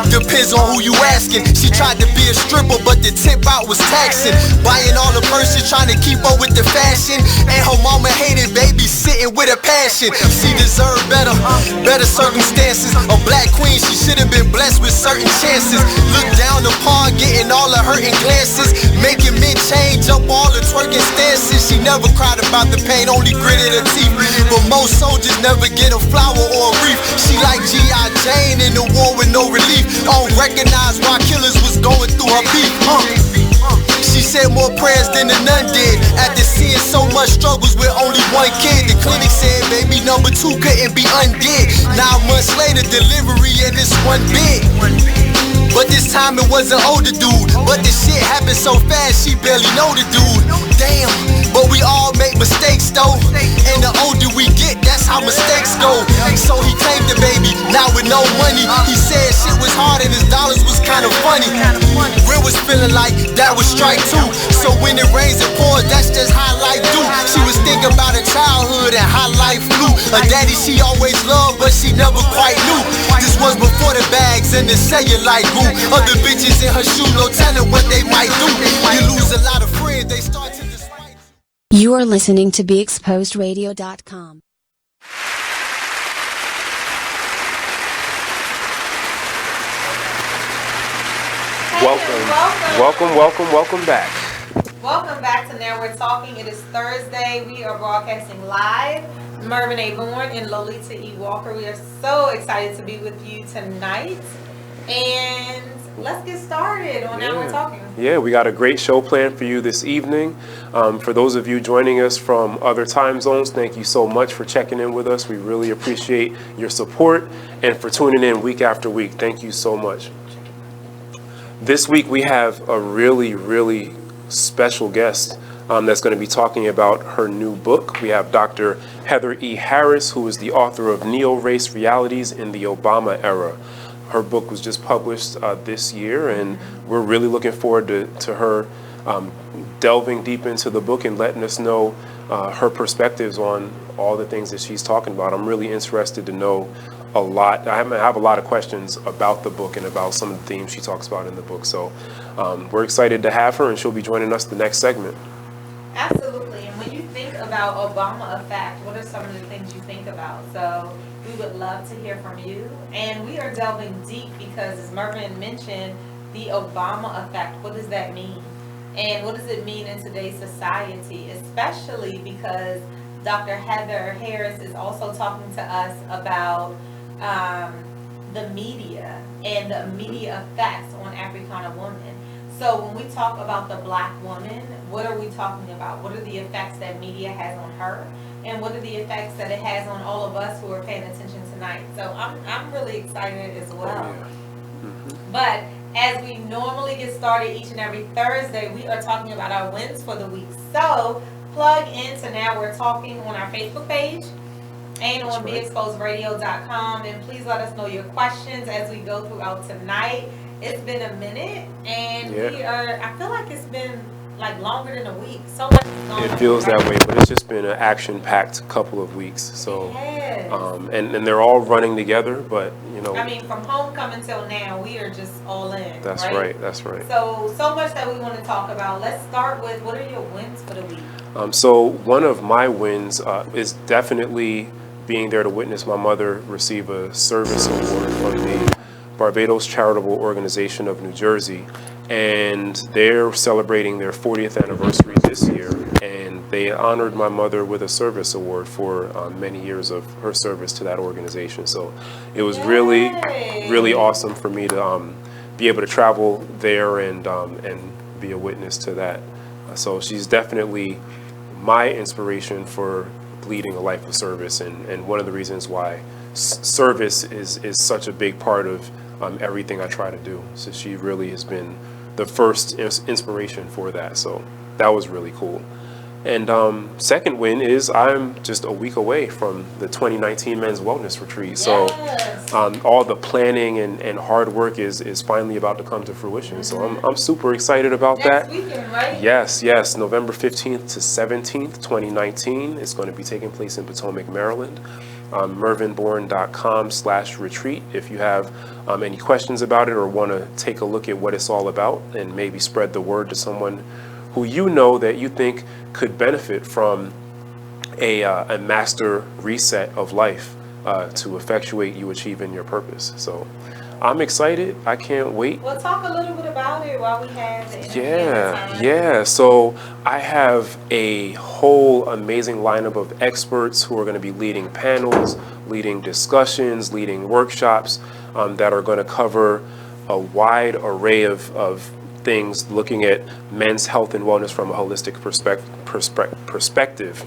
Depends on who you asking. She tried to be a stripper, but the tip out was taxing. Buying all the purses, trying to keep up with the fashion. And her mama hated babysitting with a passion. She deserved better circumstances. A black queen, she should have been blessed with certain chances. Look down upon, getting all the hurting glances. Making men change up all the twerking stances. She never cried about the pain, only gritted her teeth. But most soldiers never get a flower or a wreath. She like G.I. Jane in the war with no relief. Unrecognized why killers was going through her beef. She said more prayers than the nun did. After seeing so much struggles with only one kid, the clinic said baby number 2 couldn't be undid. 9 months later, delivery and it's one big. But this time it was an older dude. But the shit happened so fast, she barely know the dude. Damn, but we all make mistakes though. And the older we get, that's how mistakes go. So he claimed the baby, now with no money. He said shit was hard and his dollars was kinda funny. Real was feeling like that was strike 2. So when it rains and pours, that's just how life do. She was thinking about her childhood and how life flew. A daddy she always loved, but she never quite knew. This was before the bags and the cellulite grew. Other bitches in her shoe, no telling what they might do. You lose a lot of friends, they start to despise. You are listening to BeExposedRadio.com. Welcome back. Welcome back to Now We're Talking. It is Thursday. We are broadcasting live. Mervin A. Bourne and Lolita E. Walker. We are so excited to be with you tonight. And let's get started on Now We're Talking. Yeah, we got a great show planned for you this evening. For those of you joining us from other time zones, thank you so much for checking in with us. We really appreciate your support and for tuning in week after week. Thank you so much. This week we have a really special guest that's going to be talking about her new book. We have Dr. Heather E. Harris, who is the author of Neo-Race Realities in the Obama Era. Her book was just published this year, and we're really looking forward to her delving deep into the book and letting us know her perspectives on all the things that she's talking about. I'm really interested to know a lot. I have a lot of questions about the book and about some of the themes she talks about in the book. So we're excited to have her, and she'll be joining us the next segment. Absolutely. And when you think about Obama effect, what are some of the things you think about? So we would love to hear from you. And we are delving deep because, as Mervin mentioned, the Obama effect, what does that mean? And what does it mean in today's society, especially because Dr. Heather Harris is also talking to us about the media and the media effects on Africana women. So when we talk about the black woman, what are we talking about? What are the effects that media has on her? And what are the effects that it has on all of us who are paying attention tonight? So I'm really excited as well. But as we normally get started each and every Thursday, we are talking about our wins for the week. So plug into Now We're Talking on our Facebook page and on BeExposedRadio.com. And please let us know your questions as we go throughout tonight. It's been a minute, and I feel like it's been like longer than a week. So much is going on. It feels that way, but it's just been an action-packed couple of weeks. So, and they're all running together, but you know. I mean, from homecoming till now, we are just all in. That's right. That's right. So much that we want to talk about. Let's start with, what are your wins for the week? So one of my wins is definitely being there to witness my mother receive a service award from the Barbados Charitable Organization of New Jersey, and they're celebrating their 40th anniversary this year, and they honored my mother with a service award for many years of her service to that organization. So it was really awesome for me to be able to travel there and be a witness to that. So she's definitely my inspiration for leading a life of service, and one of the reasons why service is such a big part of everything I try to do. So she really has been the first inspiration for that. So that was really cool. And second win is I'm just a week away from the 2019 Men's Wellness Retreat. So all the planning and hard work is finally about to come to fruition. So I'm super excited about that. Next weekend, right? Yes. November 15th to 17th, 2019. It's going to be taking place in Potomac, Maryland. mervinbourne.com/retreat. If you have any questions about it or want to take a look at what it's all about and maybe spread the word to someone who you know that you think could benefit from a master reset of life to effectuate you achieving your purpose. So I'm excited. I can't wait. Well, talk a little bit about it while we have the interview time. Yeah. So I have a whole amazing lineup of experts who are going to be leading panels, leading discussions, leading workshops that are going to cover a wide array of things, looking at men's health and wellness from a holistic perspective.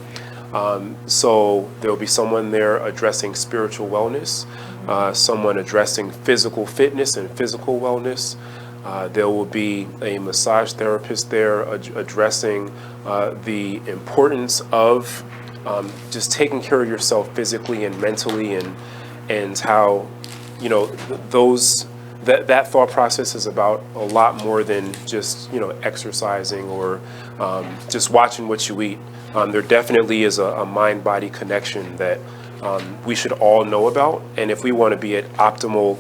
So there'll be someone there addressing spiritual wellness, someone addressing physical fitness and physical wellness. There will be a massage therapist there addressing the importance of just taking care of yourself physically and mentally, and how, you know, that thought process is about a lot more than just, you know, exercising or just watching what you eat. There definitely is a mind-body connection that we should all know about. And if we want to be at optimal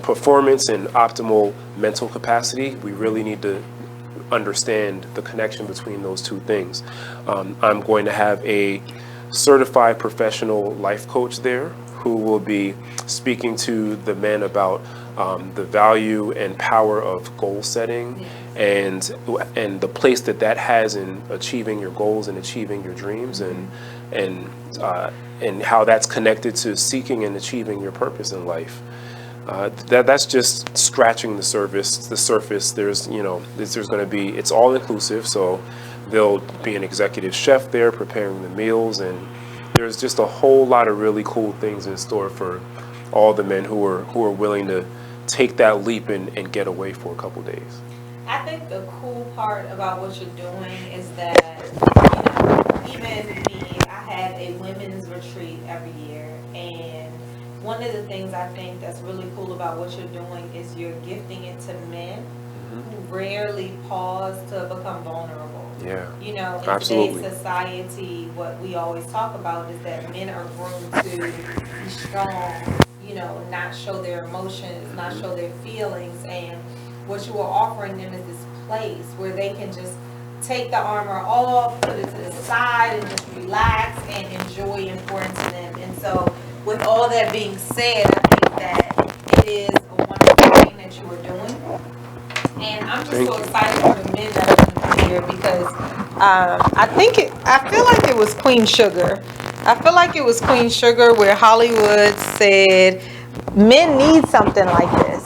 performance and optimal mental capacity, we really need to understand the connection between those two things. I'm going to have a certified professional life coach there who will be speaking to the men about the value and power of goal setting, and the place that has in achieving your goals and achieving your dreams, and how that's connected to seeking and achieving your purpose in life. That's just scratching the surface. There's going to be, it's all inclusive, so there'll be an executive chef there preparing the meals, and there's just a whole lot of really cool things in store for all the men who are willing to take that leap and get away for a couple days. I think the cool part about what you're doing is that, you know, even me, I have a women's retreat every year, and one of the things I think that's really cool about what you're doing is you're gifting it to men who rarely pause to become vulnerable. Yeah. You know, in Absolutely. today's society, what we always talk about is that men are groomed to be strong, you know, not show their emotions, not show their feelings. And what you are offering them is this place where they can just take the armor off, put it to the side, and just relax and enjoy and pour into them. And so, with all that being said, I think that it is a wonderful thing that you are doing. And I'm just so excited for the men that are going to be here, because I feel like it was Queen Sugar. I feel like it was Queen Sugar where Hollywood said men need something like this.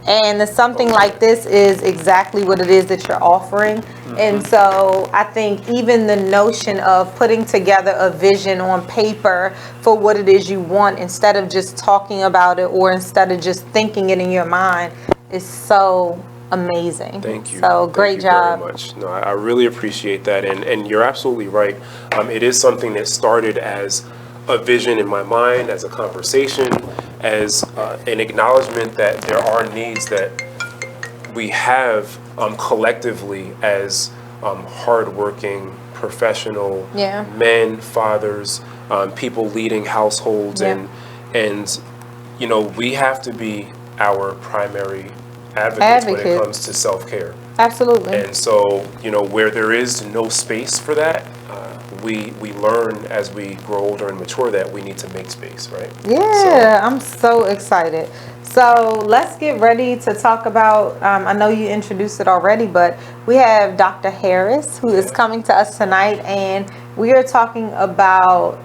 And the something like this is exactly what it is that you're offering. And so I think even the notion of putting together a vision on paper for what it is you want, instead of just talking about it or instead of just thinking it in your mind, is so amazing. Thank you. So great job. Very much. No, I really appreciate that. And you're absolutely right. It is something that started as a vision in my mind, as a conversation, as an acknowledgement that there are needs that we have collectively as hardworking, professional men, fathers, people leading households, and you know, we have to be our primary advocates when it comes to self-care. Absolutely. And so, you know, where there is no space for that, we learn as we grow older and mature that we need to make space, right? Yeah, I'm so excited. So let's get ready to talk about, I know you introduced it already, but we have Dr. Harris, who is coming to us tonight, and we are talking about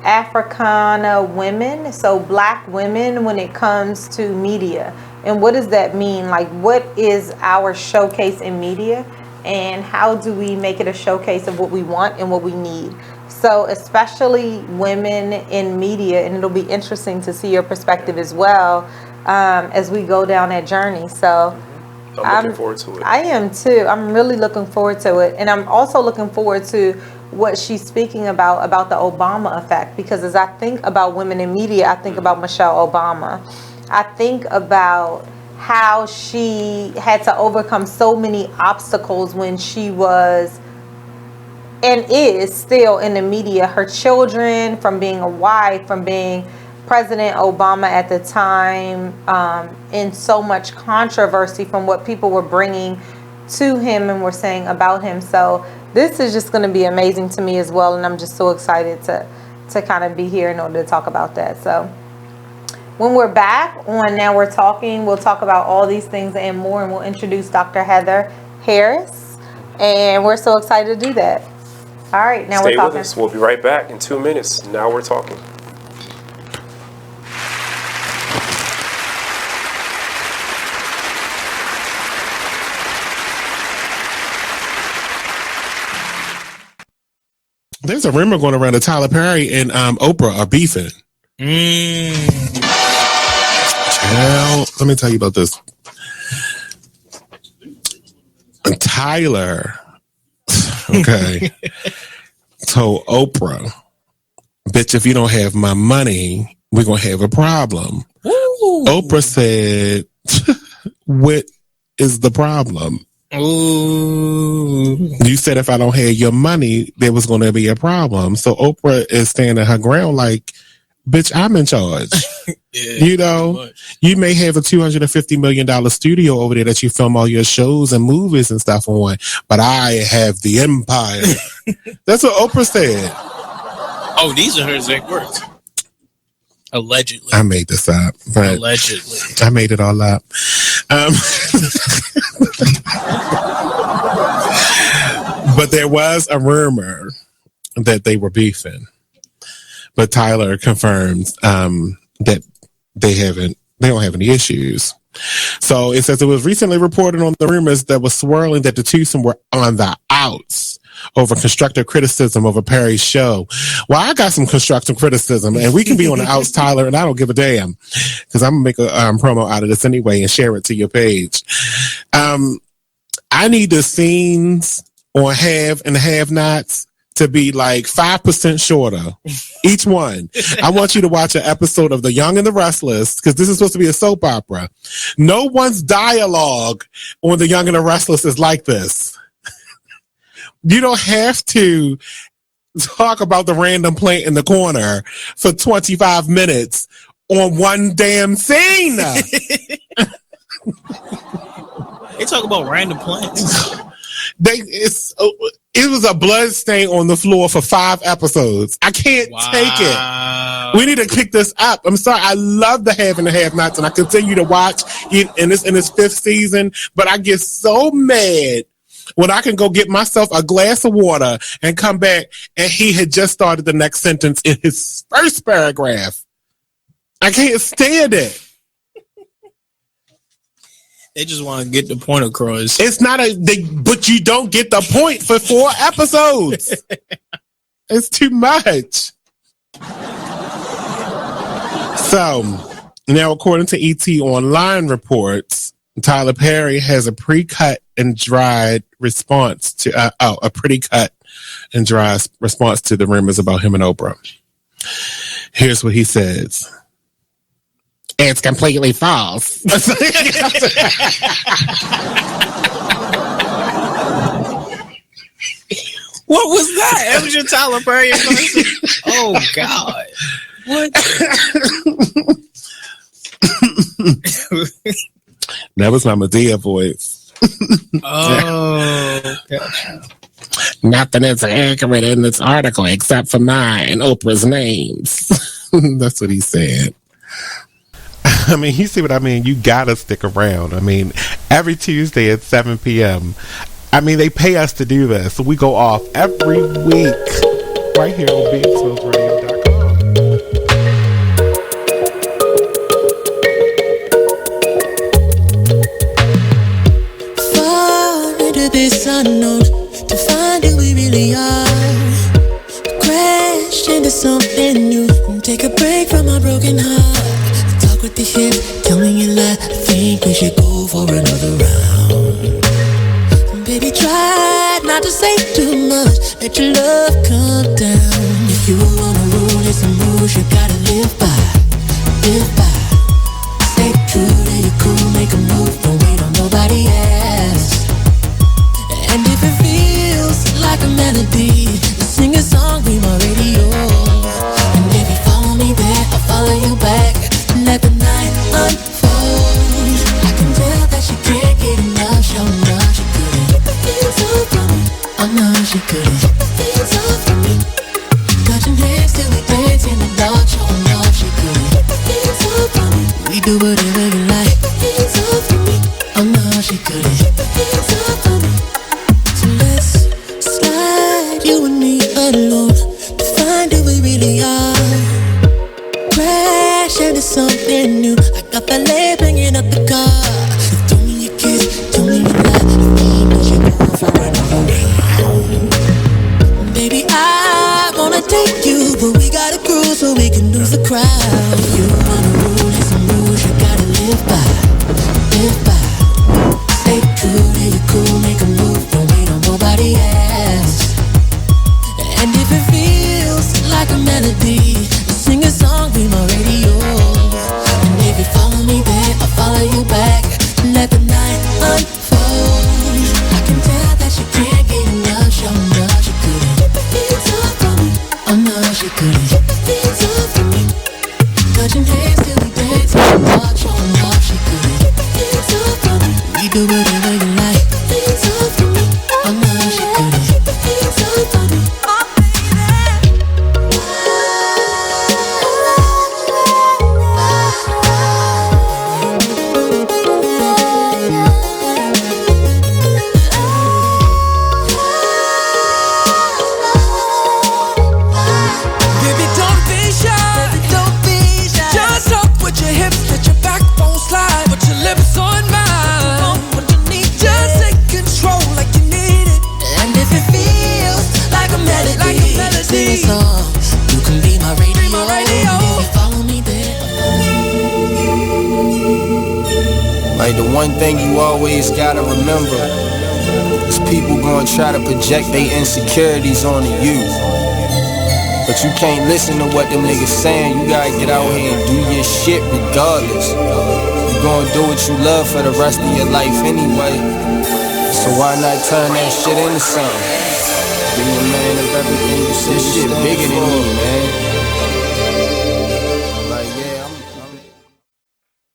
Africana women, so Black women, when it comes to media. And what does that mean? Like, what is our showcase in media, and how do we make it a showcase of what we want and what we need? So especially women in media, and it'll be interesting to see your perspective as well as we go down that journey. So I'm looking forward to it. I am too. I'm really looking forward to it. And I'm also looking forward to what she's speaking about the Obama effect, because as I think about women in media, I think about Michelle Obama. I think about how she had to overcome so many obstacles when she was and is still in the media. Her children, from being a wife, from being President Obama at the time, in so much controversy from what people were bringing to him and were saying about him. So this is just going to be amazing to me as well, and I'm just so excited to kind of be here in order to talk about that. So when we're back on Now We're Talking, we'll talk about all these things and more, and we'll introduce Dr. Heather Harris, and we're so excited to do that. All right, now we're talking. Stay with us. We'll be right back in 2 minutes. Now We're Talking. There's a rumor going around that Tyler Perry and Oprah are beefing. Well, let me tell you about this. Tyler, okay, told Oprah, bitch, if you don't have my money, we're going to have a problem. Ooh. Oprah said, what is the problem? Ooh. You said if I don't have your money, there was going to be a problem. So Oprah is standing her ground like, bitch, I'm in charge. Yeah, you know, you may have a $250 million studio over there that you film all your shows and movies and stuff on, but I have the empire. That's what Oprah said. Oh, these are her exact words. Allegedly. I made this up. But allegedly. I made it all up. But there was a rumor that they were beefing. But Tyler confirms that they don't have any issues. So it says it was recently reported on the rumors that was swirling that the twosome were on the outs over constructive criticism of a Perry show. Well, I got some constructive criticism, and we can be on the outs, Tyler, and I don't give a damn, because I'm going to make a promo out of this anyway and share it to your page. I need the scenes on Have and Have Nots to be like 5% shorter, each one. I want you to watch an episode of The Young and the Restless, because this is supposed to be a soap opera. No one's dialogue on The Young and the Restless is like this. You don't have to talk about the random plant in the corner for 25 minutes on one damn scene. They talk about random plants. It was a blood stain on the floor for 5 episodes. I can't take it. We need to pick this up. I'm sorry. I love the Have and the Have Nots, and I continue to watch it in its 5th season, but I get so mad when I can go get myself a glass of water and come back and he had just started the next sentence in his first paragraph. I can't stand it. They just want to get the point across. It's not but you don't get the point for 4 episodes. It's too much. So now, according to ET Online reports, Tyler Perry has a pre-cut and dried response to a pretty cut and dry response to the rumors about him and Oprah. Here's what he says. It's completely false. What was that? That was your Tyler Perry impression? Oh, God. What? That was my Medea voice. Oh, gotcha. Nothing is accurate in this article except for mine and Oprah's names. That's what he said. I mean, you see what I mean? You gotta stick around. I mean, every Tuesday at 7 p.m. I mean, they pay us to do this. So we go off every week right here on BeExposedRadio.com. Fall into this unknown to find who we really are. Crash into something new and take a break from our broken heart. Talk with the hip, tell me you lie. I think we should go for another round. Baby, try not to say too much. Let your love come down. If you wanna rule, it's a rules you gotta live by. Live by. Stay true to your cool, make a move. Don't wait on nobody else. And if it feels like a man melody. Sing a song, be my radio. And if you follow me there, I'll follow you back. Let the night unfold. I can tell that she can't get enough. Show enough, she couldn't get the feels off from me. I know she couldn't get the feels off from me. Touching hands till we dance in the dark. Show enough, she couldn't get the feels off from me. We do whatever you like. Get the feels off from me. I know she couldn't get the feels off from me. So let's slide, you and me alone, to find who we really are. Crash into something new. I got that leg banging up the car. You throw me a kiss, tell me you lie. You mean that you move for anything. Baby, I wanna take you, but we gotta cruise so we can lose the crowd. If you wanna rule, there's some rules you gotta live by. Live by. Stay true to your cool, make a move, don't wait on nobody else. And if it feels like a melody, sing a song, be my radio. And if you follow me there, I'll follow you back. Let the night unfold. I can tell that she can't get enough. Show enough, she couldn't get the feels off from me. Oh no, she couldn't get the feels off from me. Touching hands till we dance in the dark. Show enough, she couldn't get the feels off from me. We do whatever you like. Get the feels off from me. Oh no, she couldn't get the feels off from me. Like the one thing you always gotta remember is people gonna try to project their insecurities onto you. But you can't listen to what them niggas saying. You gotta get out here and do your shit regardless. You gonna do what you love for the rest of your life anyway. So why not turn that shit into something? Be a man of everything you say. This shit bigger than me, man.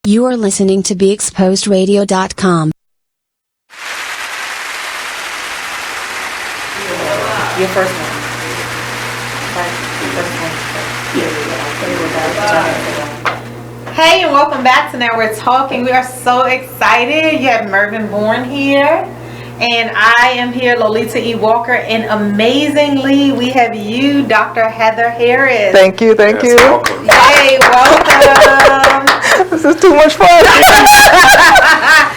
You are listening to BeExposedRadio.com. Your first one. Hey, and welcome back to Now We're Talking. We are so excited. You have Mervin Bourne here. And I am here, Lolita E. Walker. And amazingly, we have you, Dr. Heather Harris. Thank you, thank you. Welcome. Hey, welcome. This is too much fun.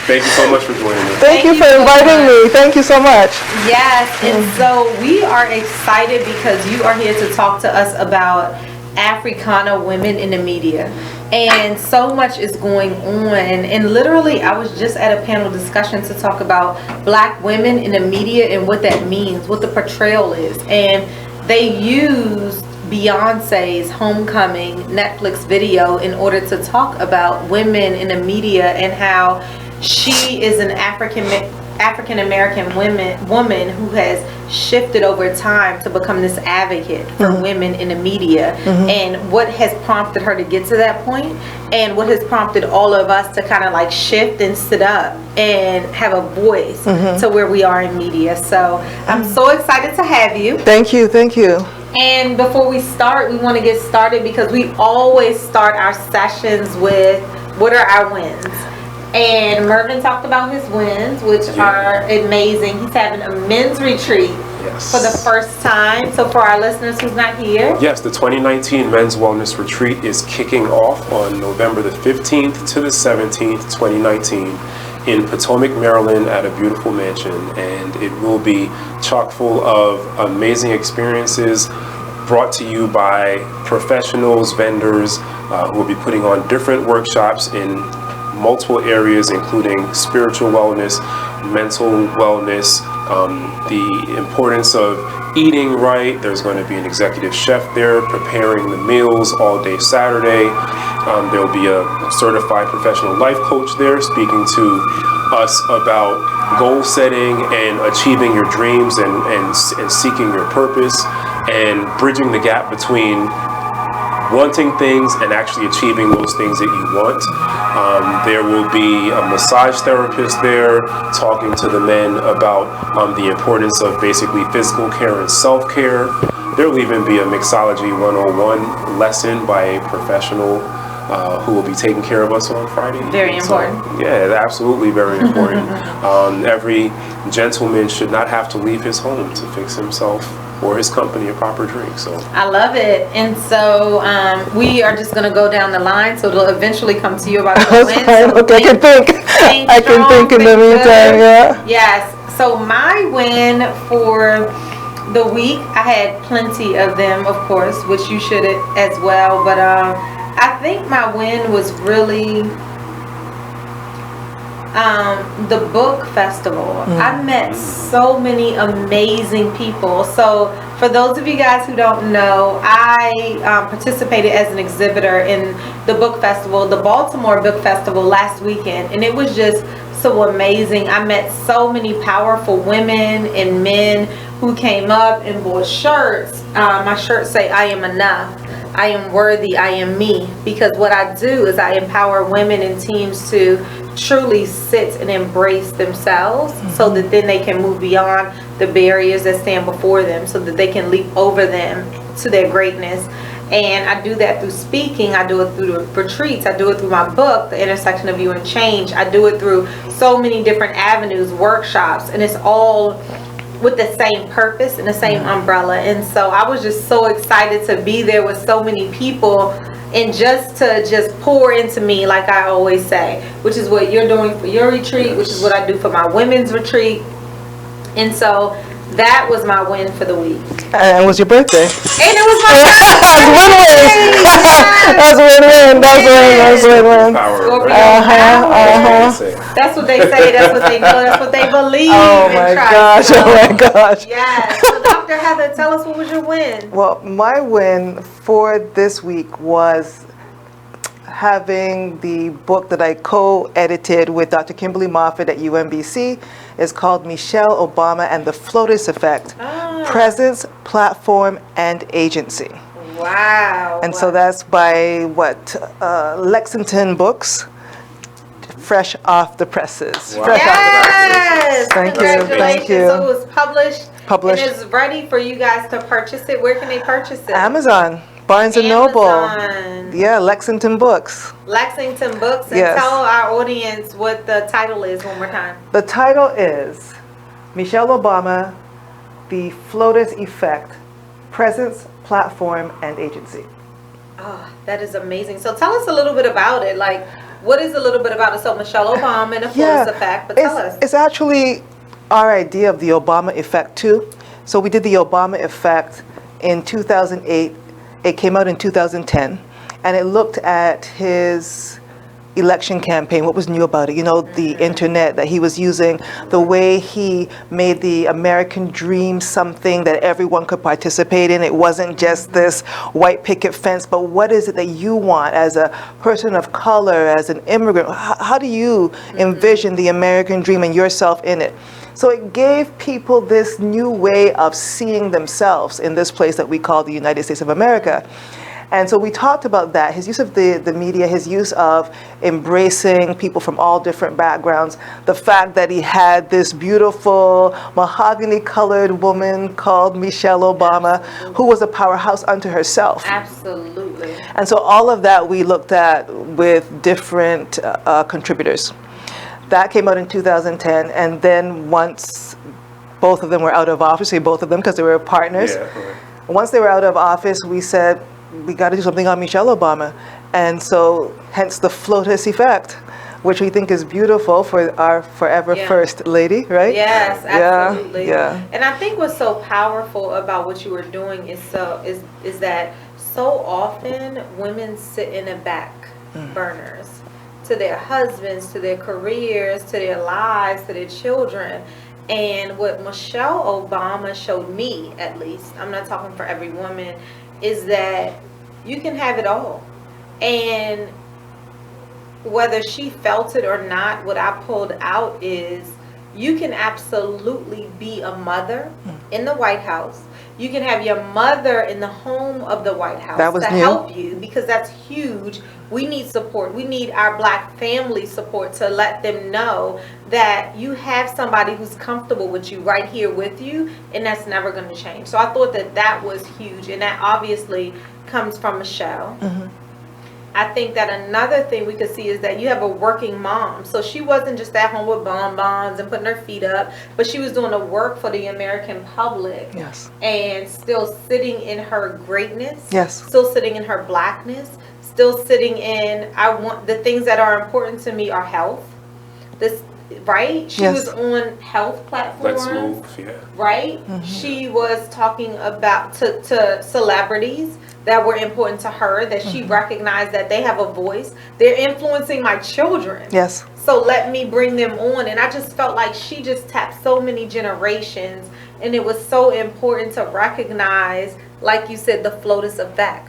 Thank you so much for joining me. Thank you for inviting me. Thank you so much. Yes, and so we are excited because you are here to talk to us about Africana women in the media. And so much is going on. And literally, I was just at a panel discussion to talk about black women in the media and what that means, what the portrayal is. And they used Beyonce's Homecoming Netflix video in order to talk about women in the media and how she is an African-American woman who has shifted over time to become this advocate for women in the media, and what has prompted her to get to that point, and what has prompted all of us to kind of like shift and sit up and have a voice to where we are in media. So I'm so excited to have you. Thank you, thank you. And before we start, we want to get started because we always start our sessions with what are our wins. And Mervin talked about his wins, which are amazing. He's having a men's retreat for the first time. So for our listeners who's not here. Yes, the 2019 Men's Wellness Retreat is kicking off on November the 15th to the 17th, 2019 in Potomac, Maryland at a beautiful mansion. And it will be chock full of amazing experiences brought to you by professionals, vendors who will be putting on different workshops in multiple areas, including spiritual wellness, mental wellness, the importance of eating right. There's going to be an executive chef there preparing the meals all day Saturday. There'll be a certified professional life coach there speaking to us about goal setting and achieving your dreams and seeking your purpose and bridging the gap between wanting things and actually achieving those things that you want. There will be a massage therapist there talking to the men about the importance of basically physical care and self-care. There will even be a mixology 101 lesson by a professional who will be taking care of us on Friday. Very important. So, yeah, absolutely very important. Every gentleman should not have to leave his home to fix himself or his company a proper drink. So I love it. And so we are just going to go down the line, so it'll eventually come to you about the win. So okay, I can think. I can think in the meantime, yeah. Yes. So my win for the week, I had plenty of them, of course, which you should as well. But I think my win was really the book festival. I met so many amazing people. So for those of you guys who don't know, I participated as an exhibitor in the book festival, the Baltimore Book Festival last weekend, and it was just so amazing. I met so many powerful women and men who came up and bought shirts. My shirts say, "I am enough. I am worthy. I am me." Because what I do is I empower women and teams to truly sit and embrace themselves, so that then they can move beyond the barriers that stand before them, so that they can leap over them to their greatness. And I do that through speaking. I do it through the retreats. I do it through my book, The Intersection of You and Change. I do it through so many different avenues, workshops, and it's all with the same purpose and the same umbrella. And so I was just so excited to be there with so many people and just to pour into me, like I always say, which is what you're doing for your retreat, which is what I do for my women's retreat. And so that was my win for the week. And it was your birthday. And it was my birthday. That's win-win. That's win-win. That's what they say. That's what they know. That's what they believe. Oh my gosh. Oh my gosh. Yeah. So Dr. Heather, tell us, what was your win? Well, my win for this week was having the book that I co-edited with Dr. Kimberly Moffitt at UMBC. It's called Michelle Obama and the FLOTUS Effect, Presence, Platform, and Agency. Wow. And so that's by Lexington Books, fresh off the presses. Wow. Yes. Thank you. Thank you. So it was published. Published. And it's ready for you guys to purchase it. Where can they purchase it? Amazon, Barnes and Noble. Amazon. Yeah, Lexington Books. Lexington Books. And Yes. tell our audience what the title is one more time. The title is Michelle Obama, the FLOTUS Effect, Presence, Platform, and Agency. Oh, that is amazing. So tell us a little bit about it. Like, what is a little bit about it? So Michelle Obama and the FLOTUS Effect, but tell us. It's actually our idea of the Obama Effect too. So we did the Obama Effect in 2008. It came out in 2010, and it looked at his election campaign, what was new about it, the internet that he was using, the way he made the American dream something that everyone could participate in. It wasn't just this white picket fence, but what is it that you want as a person of color, as an immigrant? How do you envision the American dream and yourself in it? So it gave people this new way of seeing themselves in this place that we call the United States of America. And so we talked about that, his use of the media, his use of embracing people from all different backgrounds, the fact that he had this beautiful mahogany-colored woman called Michelle Obama, who was a powerhouse unto herself. Absolutely. And so all of that we looked at with different contributors. That came out in 2010, and then once both of them were out of office, both of them because they were partners. Yeah, right. Once they were out of office, we said, we got to do something on Michelle Obama. And so hence the FLOTUS Effect, which we think is beautiful for our forever first lady, right? Yes, absolutely. Yeah. And I think what's so powerful about what you were doing is that so often women sit in the back burners to their husbands, to their careers, to their lives, to their children. And what Michelle Obama showed me, at least, I'm not talking for every woman, is that you can have it all. And whether she felt it or not, what I pulled out is you can absolutely be a mother in the White House. You can have your mother in the home of the White House to help you, because that's huge. We need support. We need our Black family support to let them know that you have somebody who's comfortable with you right here with you, and that's never going to change. So I thought that that was huge, and that obviously comes from Michelle. I think that another thing we could see is that you have a working mom. So she wasn't just at home with bonbons and putting her feet up, but she was doing the work for the American public. Yes. And still sitting in her greatness. Yes. Still sitting in her Blackness. Still sitting in, the things that are important to me are health. Right? She was on health platforms. Let's Move, yeah. Right? She was talking about to celebrities that were important to her, that she recognized that they have a voice. They're influencing my children. Yes. So let me bring them on. And I just felt like she just tapped so many generations. And it was so important to recognize, like you said, the FLOTUS effect.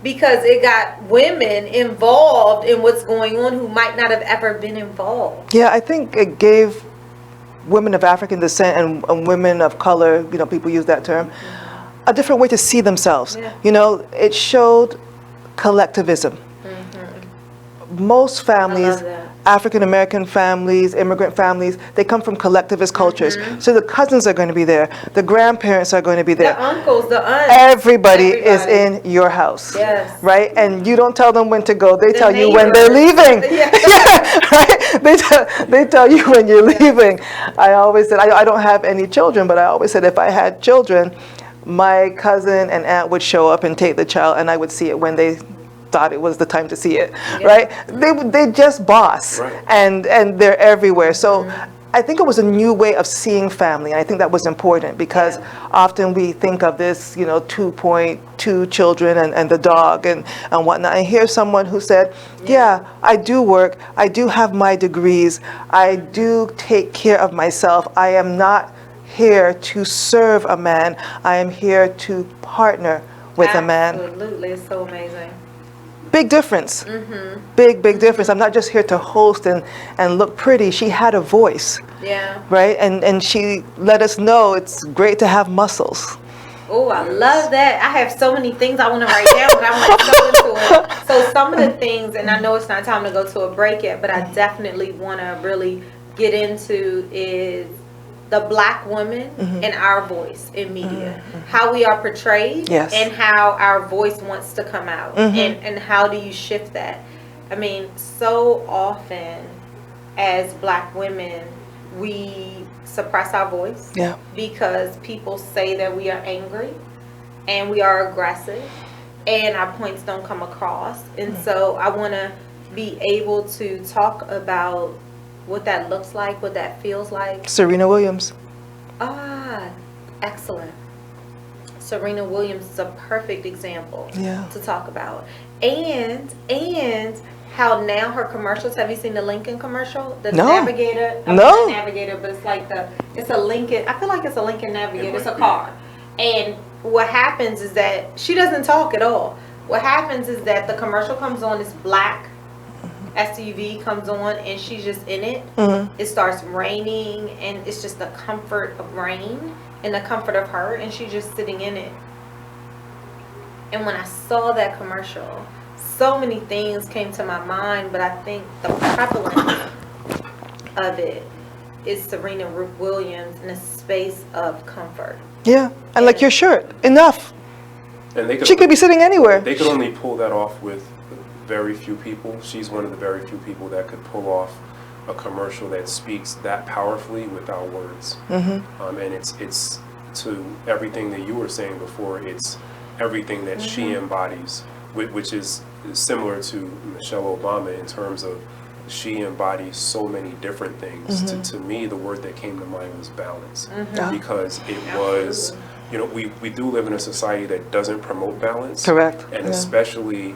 Because it got women involved in what's going on who might not have ever been involved. Yeah, I think it gave women of African descent and women of color, people use that term, a different way to see themselves. Yeah. It showed collectivism. Most families, African American families, immigrant families, they come from collectivist cultures. So the cousins are going to be there, the grandparents are going to be there, the uncles, the aunts, everybody is in your house. Yes. Right? And you don't tell them when to go, they tell you when they're leaving. Yeah. Right? They tell you when you're leaving. I always said, I don't have any children, but I always said if I had children, my cousin and aunt would show up and take the child, and I would see it when they thought it was the time to see it. Right? They just boss. Right. And they're everywhere. So I think it was a new way of seeing family, and I think that was important, because often we think of this 2.2 children and the dog and whatnot, and here's someone who said, yeah, I do work, I do have my degrees, I do take care of myself, I am not here to serve a man, I am here to partner with a man. Absolutely, it's so amazing. Big difference. Big difference. I'm not just here to host and look pretty. She had a voice. Yeah. Right? And she let us know it's great to have muscles. Oh, I love that. I have so many things I want to write down, but I'm like so into it. So some of the things, and I know it's not time to go to a break yet, but I definitely want to really get into is the Black woman and our voice in media, how we are portrayed, and how our voice wants to come out, and how do you shift that? I mean, so often as Black women, we suppress our voice because people say that we are angry and we are aggressive and our points don't come across. And so I want to be able to talk about what that looks like, what that feels like. Serena Williams. Excellent. Serena Williams is a perfect example to talk about. And how now her commercials, have you seen the Lincoln commercial? The Navigator? No. Not Navigator, but it's a Lincoln, I feel like it's a Lincoln Navigator, it's a car. And what happens is that she doesn't talk at all. What happens is that the commercial comes on, it's black, SUV comes on, and she's just in it. It starts raining, and it's just the comfort of rain and the comfort of her, and she's just sitting in it. And when I saw that commercial, so many things came to my mind, but I think the prevalence of it is Serena Williams in a space of comfort. Yeah, and like your shirt, enough. And she could be sitting anywhere. They could only pull that off with very few people. She's one of the very few people that could pull off a commercial that speaks that powerfully without words. And it's to everything that you were saying before, it's everything that she embodies, which is similar to Michelle Obama in terms of she embodies so many different things. To me, the word that came to mind was balance, because it was, we do live in a society that doesn't promote balance. Correct. And especially,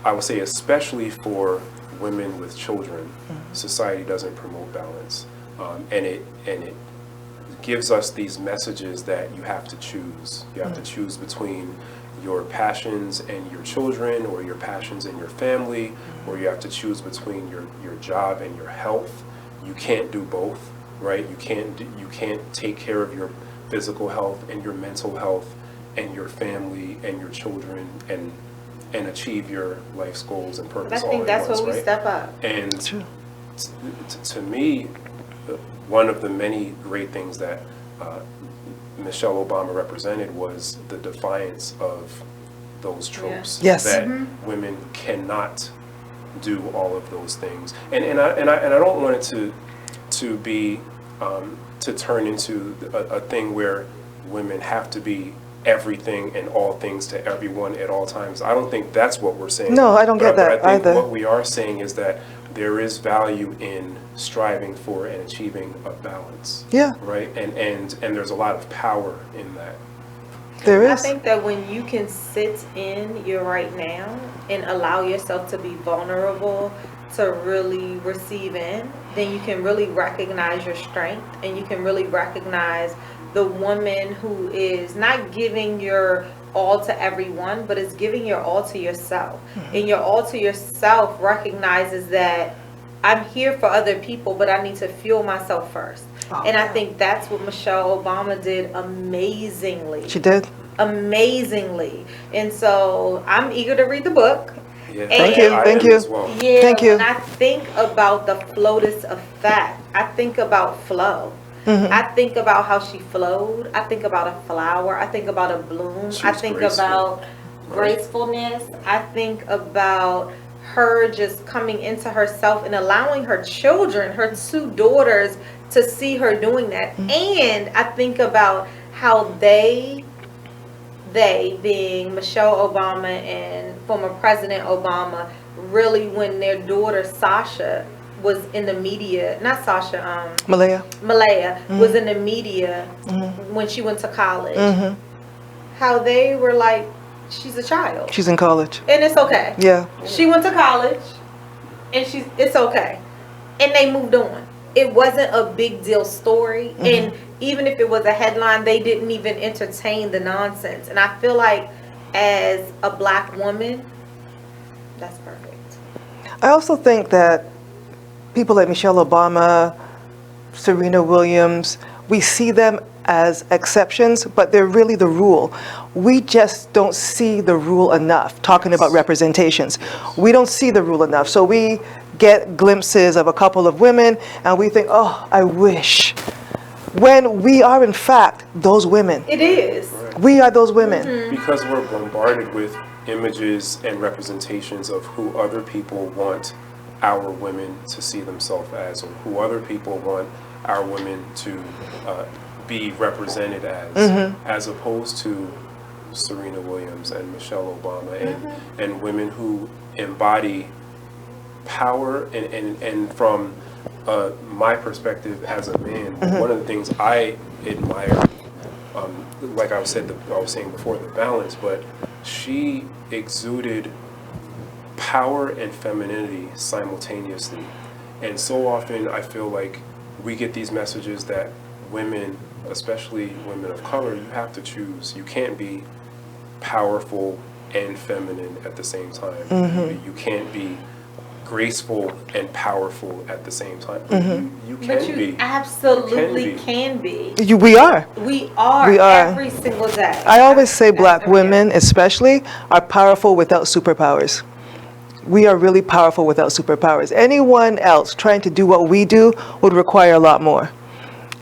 I would say especially for women with children, society doesn't promote balance. And it gives us these messages that you have to choose. You have to choose between your passions and your children, or your passions and your family, or you have to choose between your job and your health. You can't do both. right? You can't take care of your physical health and your mental health and your family and your children and achieve your life's goals and purpose. I think that's where we step up. And to me, one of the many great things that Michelle Obama represented was the defiance of those tropes. Yes. That women cannot do all of those things, and I don't want it to be to turn into a thing where women have to be everything and all things to everyone at all times. I don't think that's what we're saying. No, I don't get that but I think either. what we are saying is that there is value in striving for and achieving a balance. Yeah. Right? And there's a lot of power in that. There is. I think that when you can sit in your right now and allow yourself to be vulnerable to really receive in, then you can really recognize your strength, and you can really recognize the woman who is not giving your all to everyone, but is giving your all to yourself. And your all to yourself recognizes that I'm here for other people, but I need to fuel myself first. And I think that's what Michelle Obama did amazingly. She did. Amazingly. And so I'm eager to read the book. Yeah. Thank you. I Thank am you. as well. Yeah, Thank you. when I think about the floatus effect, I think about flow. I think about how she flowed. I think about a flower. I think about a bloom. She I was think graceful. about gracefulness. I think about her just coming into herself and allowing her children, her 2 daughters, to see her doing that. And I think about how they being Michelle Obama and former President Obama, really, when their daughter Sasha was in the media, not Sasha, Malaya. was in the media when she went to college, how they were like, she's a child. She's in college. And it's okay. Yeah. She went to college and it's okay. And they moved on. It wasn't a big deal story. And even if it was a headline, they didn't even entertain the nonsense. And I feel like as a black woman, that's perfect. I also think that people like Michelle Obama, Serena Williams, we see them as exceptions, but they're really the rule. We just don't see the rule enough, talking about representations. We don't see the rule enough. So we get glimpses of a couple of women and we think, oh, I wish. When we are, in fact, those women. It is. We are those women. Because we're bombarded with images and representations of who other people want our women to see themselves as, or who other people want our women to be represented as opposed to Serena Williams and Michelle Obama and women who embody power and from my perspective as a man, one of the things I admire, like I was saying before, the balance, but she exuded power and femininity simultaneously. And so often I feel like we get these messages that women, especially women of color, you have to choose. You can't be powerful and feminine at the same time. You can't be graceful and powerful at the same time. You can But you be. absolutely can be. We are. We are every single day. I always say black women especially are powerful without superpowers. We are really powerful without superpowers. Anyone else trying to do what we do would require a lot more.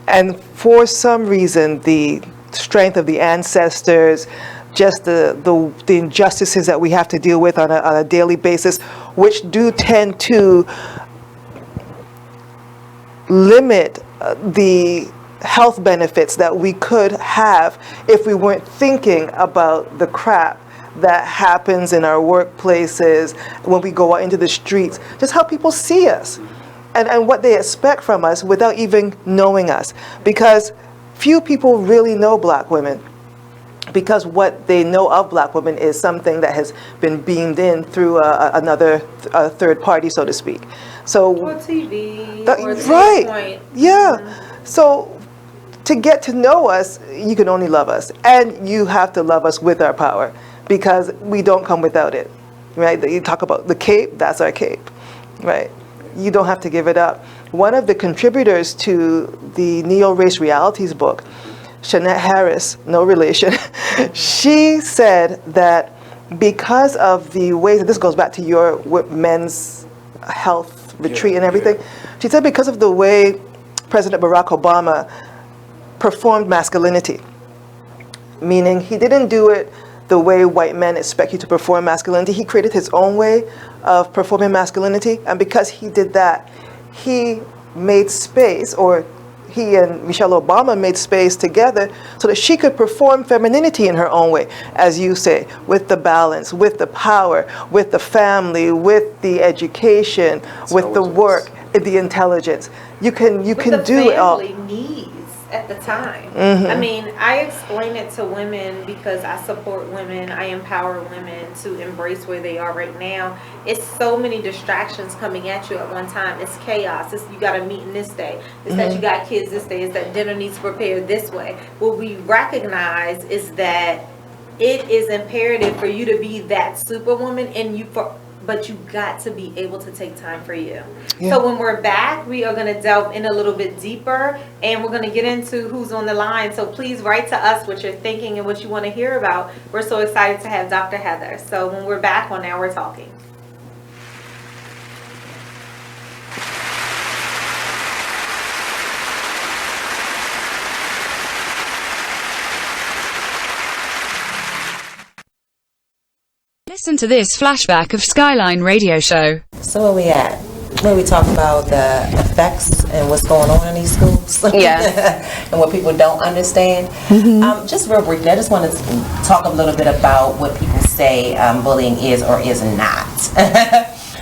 And for some reason, the strength of the ancestors, just the injustices that we have to deal with on a daily basis, which do tend to limit the health benefits that we could have if we weren't thinking about the crap that happens in our workplaces, when we go out into the streets, just how people see us and what they expect from us without even knowing us. Because few people really know black women, because what they know of black women is something that has been beamed in through another third party, so to speak. So Or TV. Or right. Point. Yeah. So to get to know us, you can only love us, and you have to love us with our power, because we don't come without it, right? You talk about the cape, that's our cape, right? you don't have to give it up. One of the contributors to the Neo-Race Realities book, Shanette Harris, no relation, she said that because of the ways, and this goes back to your men's health retreat and everything, she said because of the way President Barack Obama performed masculinity, meaning he didn't do it the way white men expect you to perform masculinity. He created his own way of performing masculinity, and because he did that, he made space, or he and Michelle Obama made space together so that she could perform femininity in her own way, as you say, with the balance, with the power, with the family, with the education, with the work, the intelligence. You can do it all. Needs at the time. Mm-hmm. I mean, I explain it to women because I support women, I empower women to embrace where they are right now. It's so many distractions coming at you at one time. It's chaos. It's you got a meeting this day. It's that you got kids this day. It's that dinner needs prepared this way. What we recognize is that it is imperative for you to be that superwoman, and but you got to be able to take time for you. Yeah. So when we're back, we are going to delve in a little bit deeper, and we're going to get into who's on the line. So please write to us what you're thinking and what you want to hear about. We're so excited to have Dr. Heather. So when we're back on Now We're Talking. Listen to this flashback of Skyline Radio Show. So where we at? Where we talk about the effects and what's going on in these schools, and what people don't understand. Just real briefly, I just want to talk a little bit about what people say bullying is or is not.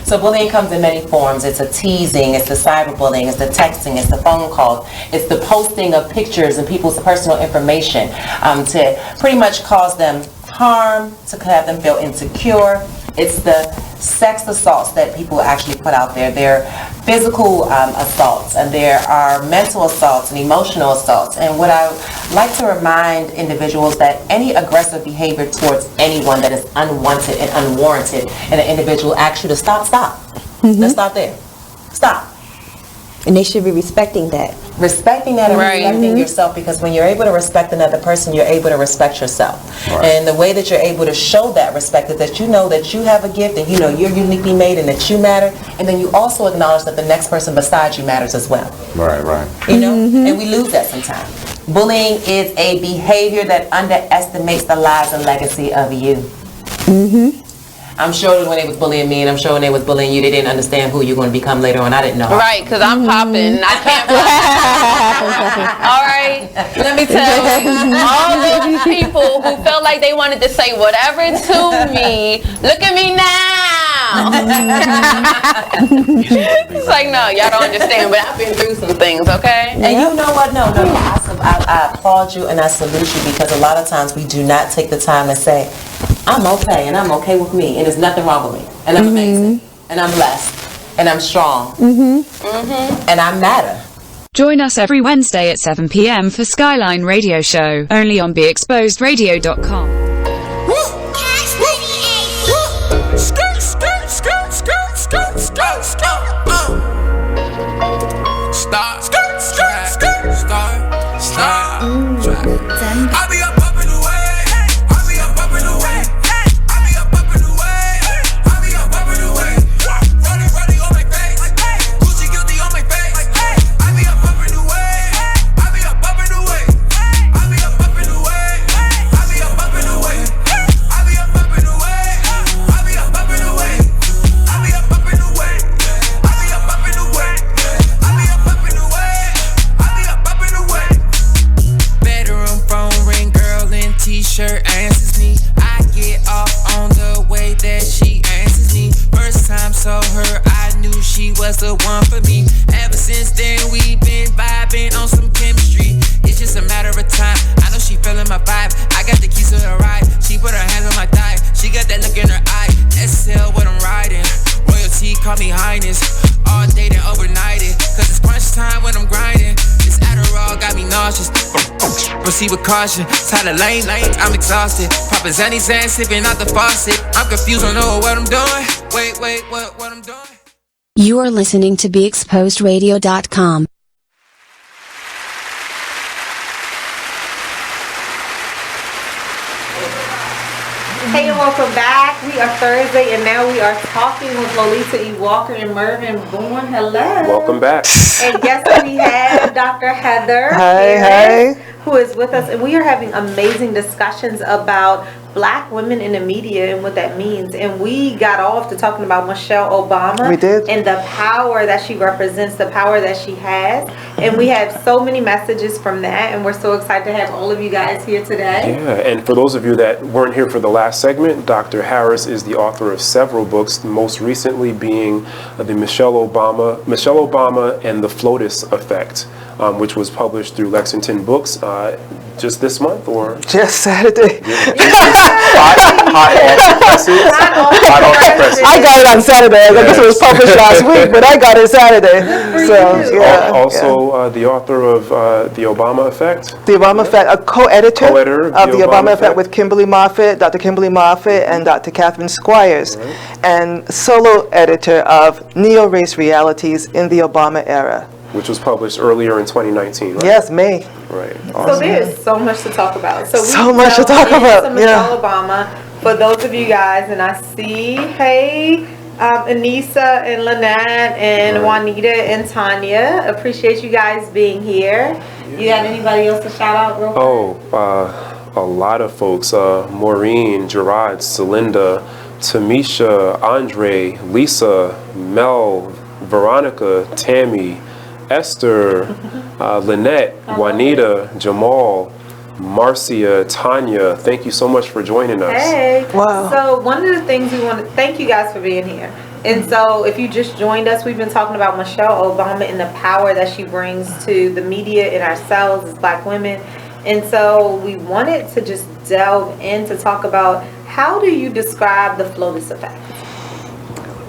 So bullying comes in many forms. It's a teasing, it's the cyberbullying, it's the texting, it's the phone calls, it's the posting of pictures and people's personal information to pretty much cause them harm, to have them feel insecure. It's the sex assaults that people actually put out there. There are physical assaults, and there are mental assaults and emotional assaults. And what I like to remind individuals that any aggressive behavior towards anyone that is unwanted and unwarranted, and an individual asks you to stop. Let's stop there. Stop. And they should be respecting that. Respecting that and respecting yourself, because when you're able to respect another person, you're able to respect yourself. And the way that you're able to show that respect is that you know that you have a gift, and you know you're uniquely made and that you matter, and then you also acknowledge that the next person beside you matters as well. Right. You know, and we lose that sometimes. Bullying is a behavior that underestimates the lives and legacy of you. I'm sure that when they was bullying me, and I'm sure when they was bullying you, they didn't understand who you're going to become later on. I didn't know. Right, because I'm popping. I can't All right, let me tell you, all those people who felt like they wanted to say whatever to me, look at me now. It's like, no, y'all don't understand, but I've been through some things, okay? And you know what? No. I applaud you and I salute you, because a lot of times we do not take the time to say, I'm okay, and I'm okay with me, and there's nothing wrong with me, and I'm amazing, and I'm blessed, and I'm strong, and I matter. Join us every Wednesday at 7 p.m. for Skyline Radio Show, only on BeExposedRadio.com. I'll be up in the way. I'll be up in the way. I'll be up in the way. I'll be up in the way. Running on my face. Gucci guilty on my face. I'll be up in the way. I'll be up in the way. I'll be up in the way. I'll be up in the way. I'll be up in the way. I'll be up in the way. I'll be up in the way. I'll be up in the way. I'll be up in the way. I'll be up in the way. Bedroom phone ring, girl in t-shirt answers me. I get off on the way that she answers me. First time saw her, I knew she was the one for me. Ever since then, we've been vibing on some chemistry. It's just a matter of time. I know she feeling my vibe. I got the keys to the ride. She put her hands on my thigh. She got that look in her eye. SL what I'm riding. Royalty, call me highness. All day and overnighted. Cause it's crunch time when I'm grinding. This Adderall got me nauseous. Proceed with caution. Tired of lane, I'm exhausted. Poppin' Zanny Zan, sipping out the faucet. I'm confused, don't know what I'm doing. Wait, what I'm doing? You are listening to BeExposedRadio.com. Hey, and welcome back. We are Thursday, and now we are talking with Lolita E. Walker and Mervin Bourne. Hello. Welcome back. And guess what we have? Dr. Heather. Hi. Who is with us, and we are having amazing discussions about Black women in the media and what that means. And we got off to talking about Michelle Obama. We did. And the power that she represents, the power that she has. And we have so many messages from that, and we're so excited to have all of you guys here today. Yeah, and for those of you that weren't here for the last segment, Dr. Harris is the author of several books, most recently being the Michelle Obama and the Flotus Effect, which was published through Lexington Books just this month, or just Saturday. Hot off the presses. I got it on Saturday. I guess it was published last week, but I got it Saturday. So yeah. Also, the author of The Obama Effect. The Obama Effect, a co-editor of The Obama Effect with Kimberly Moffitt, Dr. Kimberly Moffitt, and Dr. Catherine Squires, and solo editor of Neo-Race Realities in the Obama Era, which was published earlier in 2019, right? Yes, May. Right. Awesome. So there's so much to talk about. So much to talk about. Michelle Obama. For those of you guys, and I see, hey, Anissa and Lynette and Juanita and Tanya. Appreciate you guys being here. You got anybody else to shout out real quick? A lot of folks. Maureen, Gerard, Celinda, Tamisha, Andre, Lisa, Mel, Veronica, Tammy, Esther, Lynette, Juanita, Jamal, Marcia, Tanya, thank you so much for joining us. Hey. Wow. So one of the things we want to thank you guys for being here. And so if you just joined us, we've been talking about Michelle Obama and the power that she brings to the media and ourselves as Black women. And so we wanted to just delve in to talk about, how do you describe the Flotus Effect?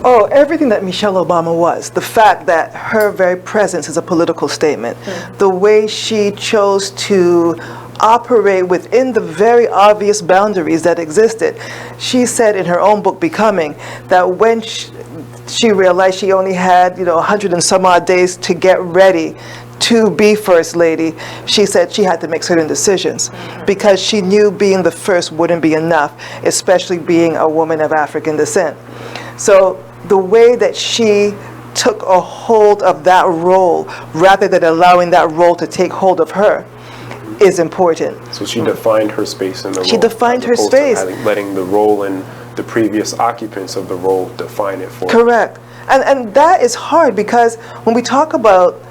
Oh, everything that Michelle Obama was. The fact that her very presence is a political statement. The way she chose to operate within the very obvious boundaries that existed. She said in her own book, Becoming, that when she realized she only had 100 and some odd days to get ready to be First Lady, she said she had to make certain decisions because she knew being the first wouldn't be enough, especially being a woman of African descent. So the way that she took a hold of that role rather than allowing that role to take hold of her is important. So she defined her space in the role. She defined her space. Letting the role and the previous occupants of the role define it for her. Correct. And that is hard because when we talk about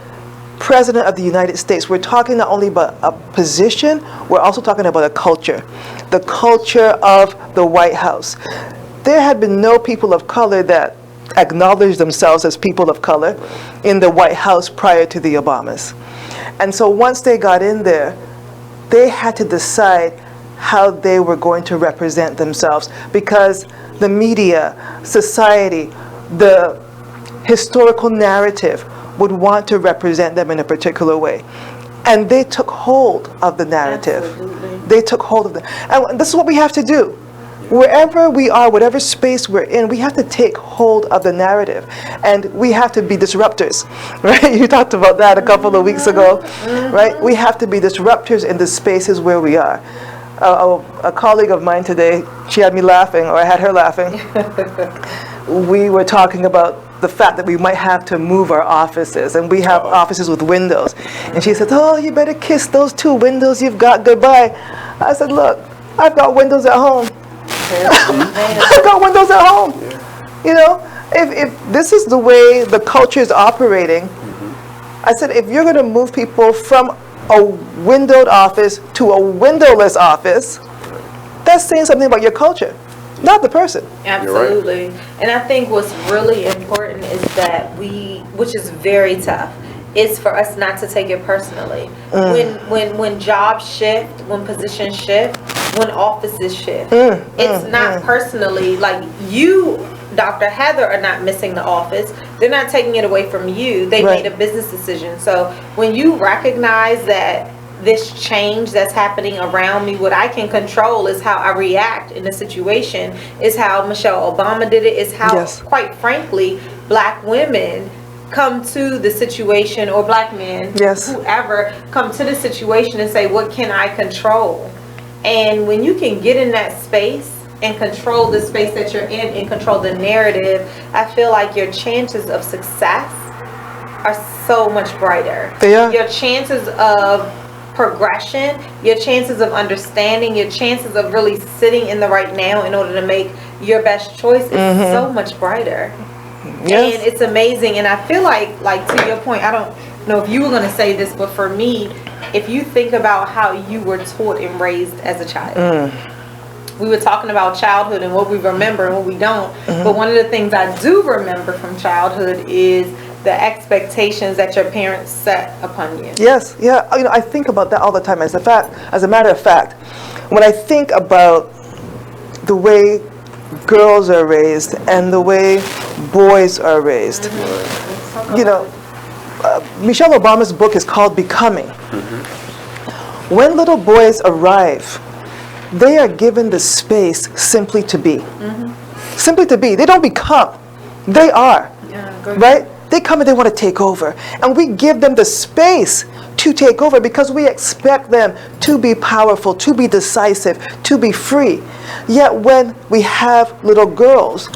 President of the United States, we're talking not only about a position, we're also talking about a culture. The culture of the White House. There had been no people of color that acknowledged themselves as people of color in the White House prior to the Obamas. And so once they got in there, they had to decide how they were going to represent themselves because the media, society, the historical narrative would want to represent them in a particular way. And they took hold of the narrative. Absolutely. They took hold of it. And this is what we have to do. Wherever we are, whatever space we're in, we have to take hold of the narrative. And we have to be disruptors, right? You talked about that a couple of weeks ago, right? We have to be disruptors in the spaces where we are. A colleague of mine today, she had me laughing, or I had her laughing. We were talking about the fact that we might have to move our offices, and we have offices with windows. And she said, oh, you better kiss those 2 windows you've got goodbye. I said, look, I've got windows at home. I've got windows at home. If this is the way the culture is operating, I said, if you're going to move people from a windowed office to a windowless office, that's saying something about your culture, not the person. Absolutely. Right. And I think what's really important is that which is very tough, is for us not to take it personally. When jobs shift, when positions shift, when offices shift, it's not personally, like you, Dr. Heather, are not missing the office. They're not taking it away from you. They made a business decision. So when you recognize that this change that's happening around me, what I can control is how I react in a situation, is how Michelle Obama did it, is how, quite frankly, black women come to the situation, or black men, whoever, come to the situation and say, what can I control? And when you can get in that space and control the space that you're in and control the narrative, I feel like your chances of success are so much brighter. Your chances of progression, your chances of understanding, your chances of really sitting in the right now in order to make your best choice is so much brighter. And it's amazing. And I feel like to your point, I don't know if you were going to say this, but for me, if you think about how you were taught and raised as a child, we were talking about childhood and what we remember and what we don't. But one of the things I do remember from childhood is the expectations that your parents set upon you. I think about that all the time. As a matter of fact, when I think about the way girls are raised and the way boys are raised, Michelle Obama's book is called Becoming. When little boys arrive, they are given the space simply to be. Simply to be. They don't become. They are. Right? They come and they want to take over. And we give them the space to take over because we expect them to be powerful, to be decisive, to be free. Yet when we have little girls,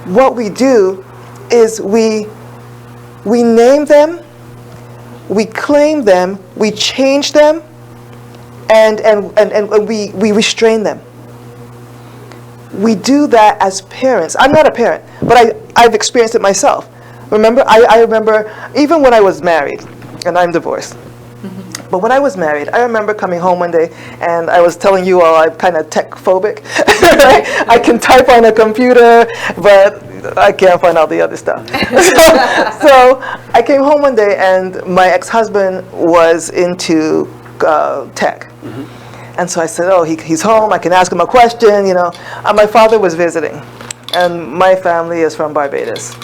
what we do is we name them, we claim them, we change them, and we restrain them. We do that as parents. I'm not a parent, but I've experienced it myself. Remember, I remember even when I was married, and I'm divorced. But when I was married, I remember coming home one day, and I was telling you all I'm kind of tech phobic. I can type on a computer, but I can't find all the other stuff. So I came home one day, and my ex-husband was into tech. And so I said, oh, he's home, I can ask him a question, And my father was visiting, and my family is from Barbados.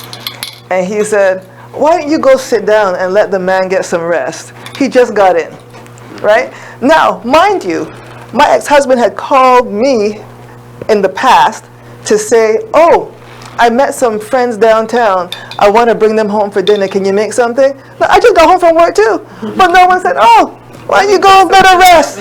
And he said, why don't you go sit down and let the man get some rest? He just got in, right? Now, mind you, my ex-husband had called me in the past to say, oh, I met some friends downtown. I want to bring them home for dinner. Can you make something? No, I just got home from work too. But no one said, oh, why don't you go get a rest?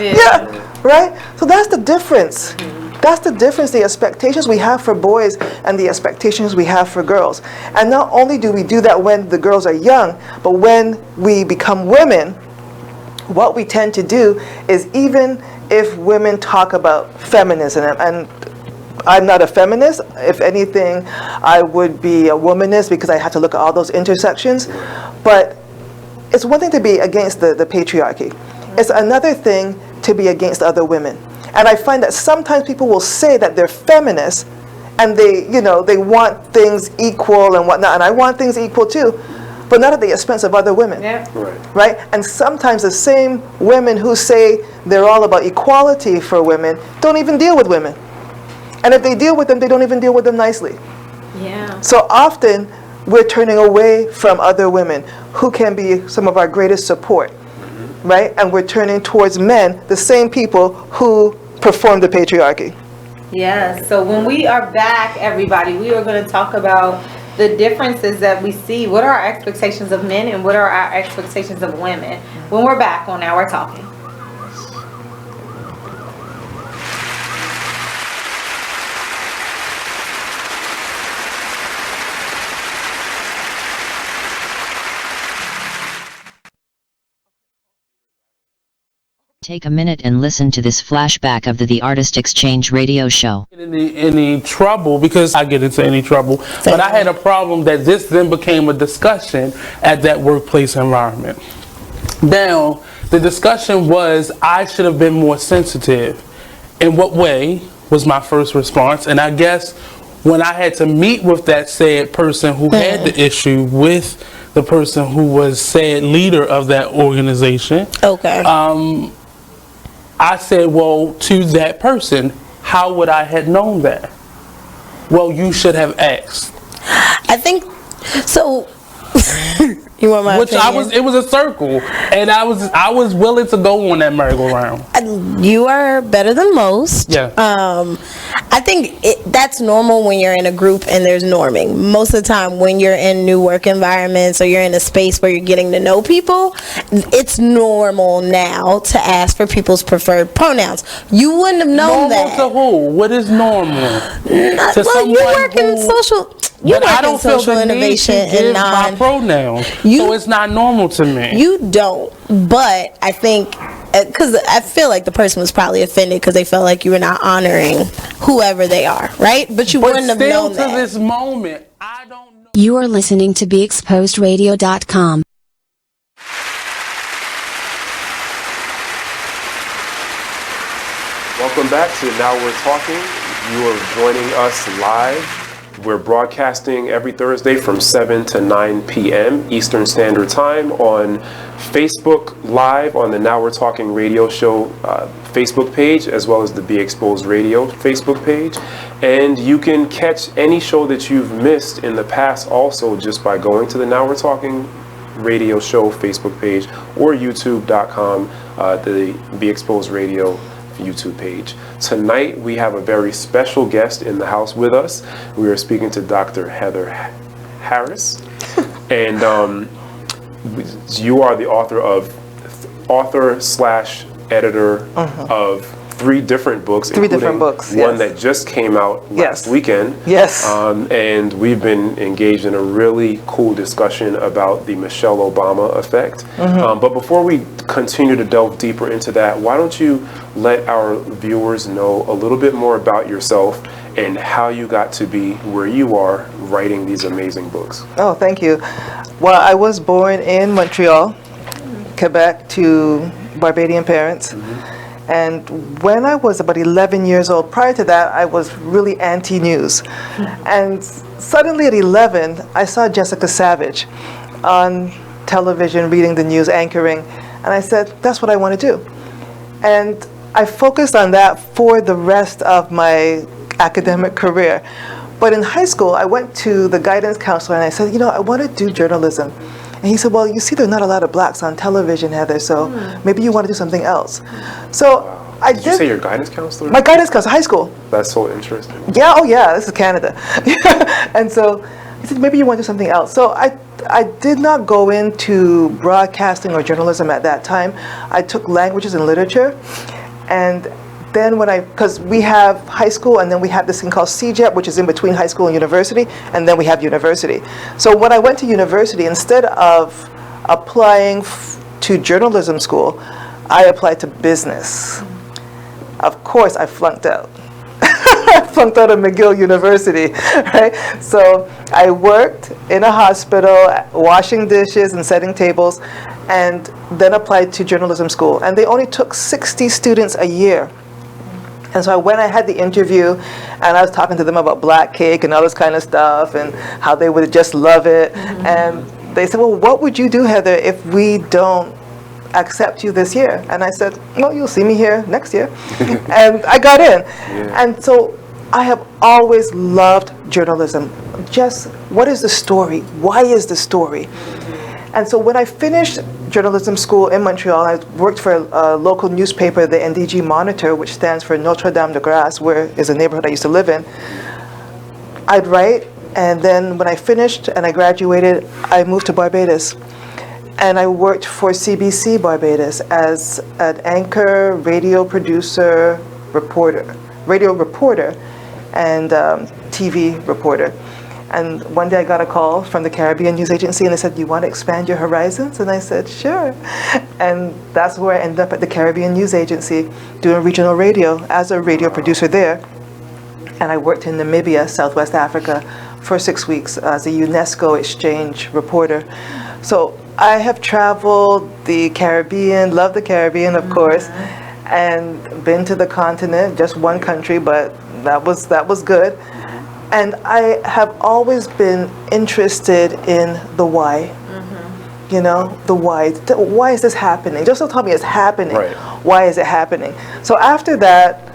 Right? So that's the difference. That's the difference, the expectations we have for boys and the expectations we have for girls. And not only do we do that when the girls are young, but when we become women, what we tend to do is, even if women talk about feminism, and I'm not a feminist, if anything, I would be a womanist because I have to look at all those intersections. But it's one thing to be against the patriarchy. It's another thing to be against other women. And I find that sometimes people will say that they're feminists and they want things equal and whatnot, and I want things equal too, but not at the expense of other women. Right? And sometimes the same women who say they're all about equality for women don't even deal with women. And if they deal with them, they don't even deal with them nicely. So often we're turning away from other women who can be some of our greatest support. Right? And we're turning towards men, the same people who perform the patriarchy. Yes. So when we are back, everybody, we are going to talk about the differences that we see. What are our expectations of men and what are our expectations of women? When we're back on Now We're Talking. Take a minute and listen to this flashback of the Artist Exchange radio show. Any trouble, because I get into any trouble, but I had a problem that this then became a discussion at that workplace environment. Now, the discussion was I should have been more sensitive. In what way was my first response? And I guess when I had to meet with that said person who had the issue with the person who was said leader of that organization, I said, well, to that person, how would I have known that? Well, you should have asked. I think, so, You want my opinion? It was a circle, and I was willing to go on that merry-go-round. You are better than most. Yeah. I think that's normal when you're in a group and there's norming. Most of the time when you're in new work environments or you're in a space where you're getting to know people, it's normal now to ask for people's preferred pronouns. You wouldn't have known that. Normal to who? What is normal? Well, you work in social... You but work I don't in social feel the innovation need to give and my pronouns, so it's not normal to me. You don't, but I think because I feel like the person was probably offended because they felt like you were not honoring whoever they are, right? But you wouldn't have known that. Still to this moment, I don't know. You are listening to BeExposedRadio.com. Welcome back to Now We're Talking. You are joining us live. We're broadcasting every Thursday from 7 to 9 p.m. Eastern Standard Time on Facebook Live on the Now We're Talking radio show Facebook page, as well as the Be Exposed Radio Facebook page. And you can catch any show that you've missed in the past also just by going to the Now We're Talking radio show Facebook page or youtube.com, the Be Exposed Radio YouTube page. Tonight we have a very special guest in the house with us. We are speaking to Dr. Heather Harris, and you are the author/editor of three different books, one that just came out last weekend. Yes. And we've been engaged in a really cool discussion about the Michelle Obama effect. But before we continue to delve deeper into that, why don't you let our viewers know a little bit more about yourself and how you got to be where you are writing these amazing books. Oh, thank you. Well, I was born in Montreal, Quebec, to Barbadian parents. And when I was about 11 years old, prior to that, I was really anti-news. And suddenly at 11, I saw Jessica Savage on television reading the news, anchoring. And I said, that's what I want to do. And I focused on that for the rest of my academic career. But in high school, I went to the guidance counselor and I said, I want to do journalism. And he said, well, you see, there are not a lot of blacks on television, Heather, so maybe you want to do something else. So I did. Did you say your guidance counselor? My guidance counselor, high school. That's so interesting. Yeah, oh yeah, this is Canada. And so he said, maybe you want to do something else. So I did not go into broadcasting or journalism at that time. I took languages and literature. And then because we have high school and then we have this thing called CJEP, which is in between high school and university, and then we have university. So when I went to university, instead of applying to journalism school, I applied to business. Of course, I flunked out. I flunked out of McGill University, right? So I worked in a hospital, washing dishes and setting tables, and then applied to journalism school. And they only took 60 students a year. And so I had the interview, and I was talking to them about black cake and all this kind of stuff, and how they would just love it. And they said, well, what would you do, Heather, if we don't accept you this year? And I said, well, you'll see me here next year. And I got in. And so I have always loved journalism. Just, what is the story? Why is the story? And so when I finished journalism school in Montreal, I worked for a local newspaper, the NDG Monitor, which stands for Notre Dame de Grâce, where is a neighborhood I used to live in. I'd write, and then when I finished and I graduated, I moved to Barbados. And I worked for CBC Barbados as an anchor, radio producer, radio reporter, and TV reporter. And one day I got a call from the Caribbean News Agency, and they said, you want to expand your horizons? And I said, sure. And that's where I ended up at the Caribbean News Agency doing regional radio as a radio producer there. And I worked in Namibia, Southwest Africa, for 6 weeks as a UNESCO exchange reporter. So I have traveled the Caribbean, love the Caribbean, of course, and been to the continent, just one country, but that was good. And I have always been interested in the why. The why. Why is this happening? Just don't tell me it's happening. Right. Why is it happening? So after that,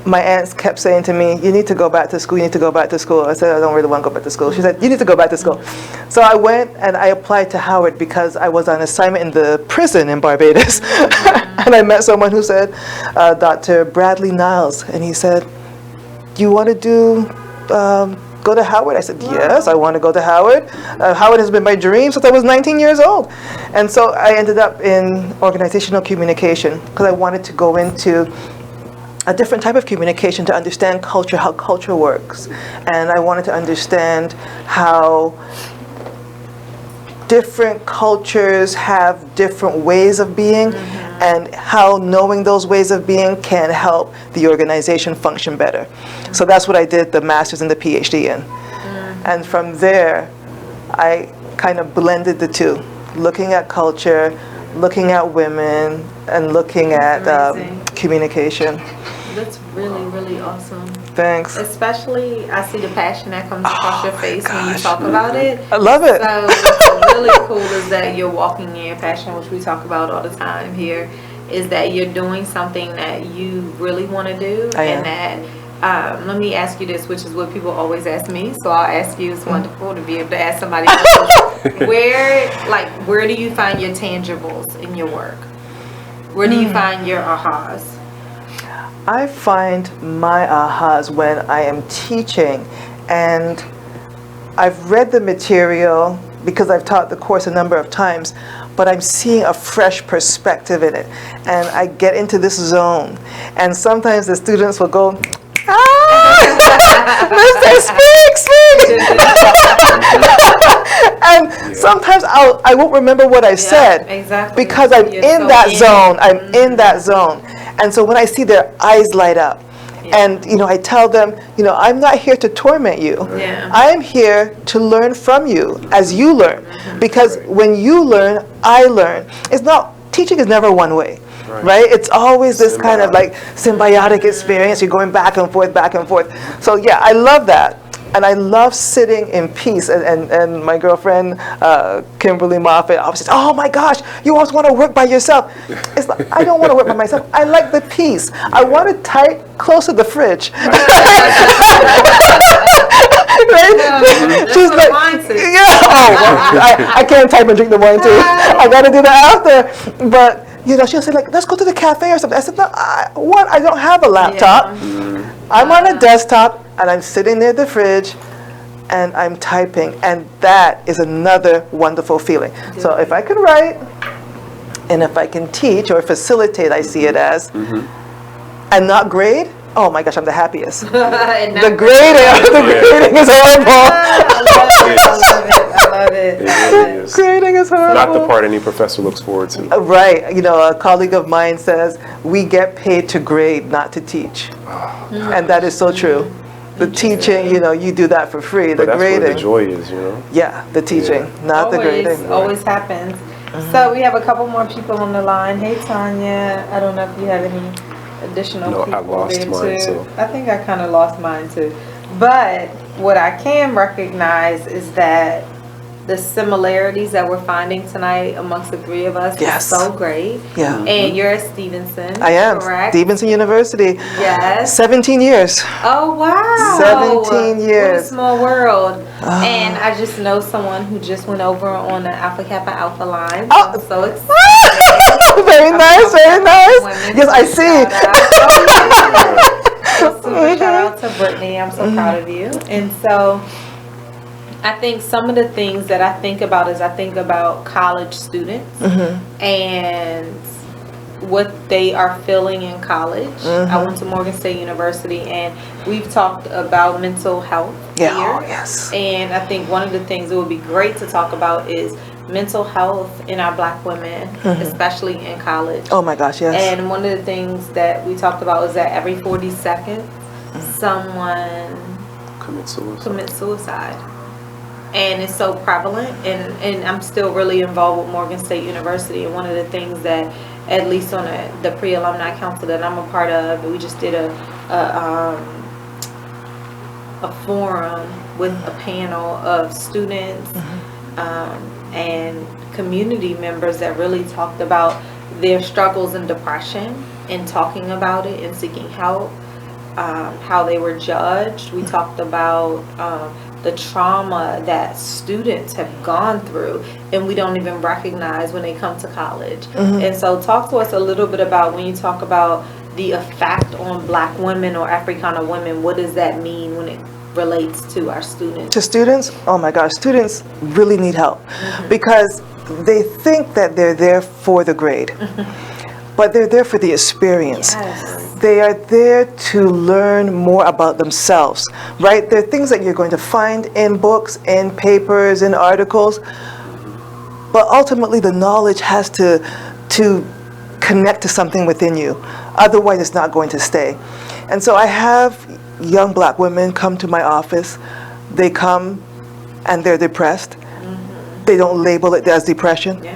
my aunts kept saying to me, you need to go back to school, you need to go back to school. I said, I don't really want to go back to school. She said, you need to go back to school. So I went and I applied to Howard because I was on assignment in the prison in Barbados. And I met someone who said, Dr. Bradley Niles, and he said, do you want to go to Howard? I said, yes, I want to go to Howard. Howard has been my dream since I was 19 years old. And so I ended up in organizational communication because I wanted to go into a different type of communication to understand culture, how culture works. And I wanted to understand how different cultures have different ways of being, and how knowing those ways of being can help the organization function better. So that's what I did the master's and the PhD in. And from there, I kind of blended the two, looking at culture, looking at women, and looking at communication. That's really, really awesome. Thanks. Especially, I see the passion that comes across your face when you talk about it. I love it. So what's really cool is that you're walking in your passion, which we talk about all the time here, is that you're doing something that you really want to do. And that, let me ask you this, which is what people always ask me, so I'll ask you. It's wonderful to be able to ask somebody else. Where do you find your tangibles in your work? Where do you find your ahas? I find my ahas when I am teaching, and I've read the material because I've taught the course a number of times, but I'm seeing a fresh perspective in it, and I get into this zone, and sometimes the students will go, Mr. Speak! And sometimes I won't remember what I said because I'm in that zone. I'm in that zone. And so when I see their eyes light up, and I tell them, I'm not here to torment you. I'm here to learn from you as you learn. Because when you learn, I learn. Teaching is never one way. Right? It's always this kind of like symbiotic experience. You're going back and forth, back and forth. So yeah, I love that. And I love sitting in peace. And my girlfriend, Kimberly Moffitt, always says, oh my gosh, you always want to work by yourself. It's like, I don't want to work by myself. I like the peace. I want to type close to the fridge. She's like, I can't type and drink the wine too. I got to do that after. But, she'll say like, let's go to the cafe or something. I said, no, I don't have a laptop. I'm on a desktop. And I'm sitting near the fridge and I'm typing, and that is another wonderful feeling. So if I can write and if I can teach or facilitate, I see it as, and not grade, oh my gosh, I'm the happiest. The grading is horrible. I love it. Grading is horrible. Not the part any professor looks forward to. Right. A colleague of mine says, we get paid to grade, not to teach. And that is so true. The teaching, you do that for free. But the grading. That's where the joy is, Yeah, the teaching, not the grading. Always happens. So we have a couple more people on the line. Hey, Tanya. I don't know if you have any additional people. I lost mine too. I think I kind of lost mine too. But what I can recognize is that the similarities that we're finding tonight amongst the three of us is so great. Yeah. And you're at Stevenson. I am. Correct? Stevenson University. Yes. 17 years. Oh, wow. 17 years. What a small world. And I just know someone who just went over on the Alpha Kappa Alpha line. So I'm so excited. Very nice, very nice. Yes, I see. So super shout out to Brittany. I'm so proud of you. And so I think some of the things that I think about is I think about college students and what they are feeling in college. I went to Morgan State University, and we've talked about mental health here. Yes. And I think one of the things that would be great to talk about is mental health in our black women, especially in college. Oh my gosh, yes. And one of the things that we talked about is that every 40 seconds, someone commits suicide. And it's so prevalent, and I'm still really involved with Morgan State University, and one of the things that, at least on the pre-alumni council that I'm a part of, we just did a forum with a panel of students and community members that really talked about their struggles and depression and talking about it and seeking help. how they were judged. We talked about the trauma that students have gone through and we don't even recognize when they come to college. And so talk to us a little bit about when you talk about the effect on Black women or Africana women, what does that mean when it relates to our students? To students, oh my gosh, students really need help because they think that they're there for the grade, but they're there for the experience. They are there to learn more about themselves, right? There are things that you're going to find in books, in papers, in articles, but ultimately the knowledge has to connect to something within you. Otherwise, it's not going to stay. And so I have young Black women come to my office. They come and they're depressed. They don't label it as depression.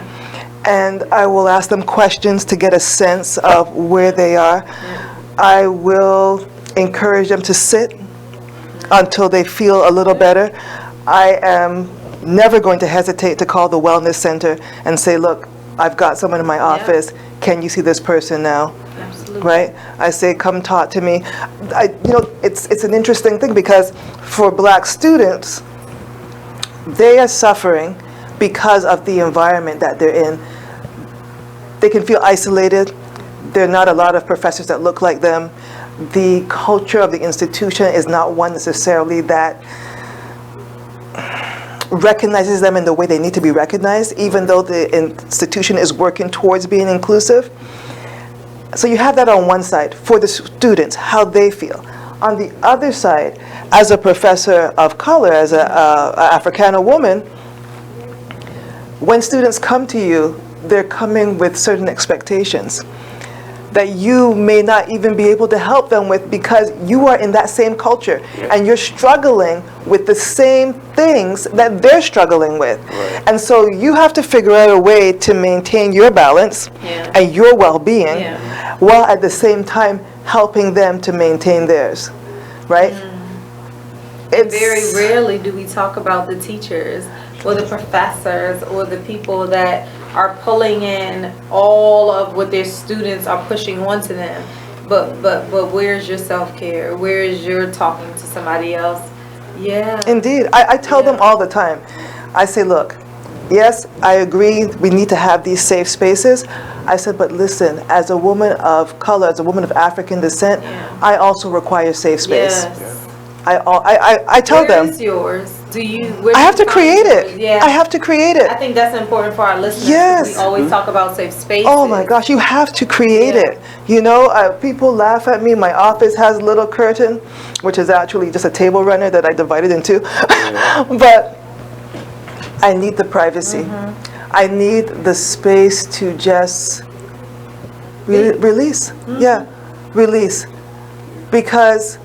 And I will ask them questions to get a sense of where they are. I will encourage them to sit until they feel a little better. I am never going to hesitate to call the wellness center and say, look, I've got someone in my office. Can you see this person now? Right? I say, come talk to me. It's an interesting thing because for Black students, they are suffering because of the environment that they're in. They can feel isolated. There are not a lot of professors that look like them. The culture of the institution is not one necessarily that recognizes them in the way they need to be recognized, even though the institution is working towards being inclusive. So you have that on one side for the students, how they feel. On the other side, as a professor of color, as an Africana woman, when students come to you, they're coming with certain expectations that you may not even be able to help them with because you are in that same culture and you're struggling with the same things that they're struggling with. And so you have to figure out a way to maintain your balance and your well-being while at the same time helping them to maintain theirs, right? And very rarely do we talk about the teachers or the professors or the people that are pulling in all of what their students are pushing onto them. But where's your self-care? Where is your talking to somebody else? Indeed. I tell them all the time. I say, look, yes, I agree we need to have these safe spaces. I said, but listen, as a woman of color, as a woman of African descent, I also require safe space. I tell them. Where is yours? I have to create it. I have to create it. I think that's important for our listeners. We always talk about safe spaces. Oh my gosh, you have to create it. You know, people laugh at me. My office has a little curtain, which is actually just a table runner that I divided in two. But I need the privacy. I need the space to just release. Release. Because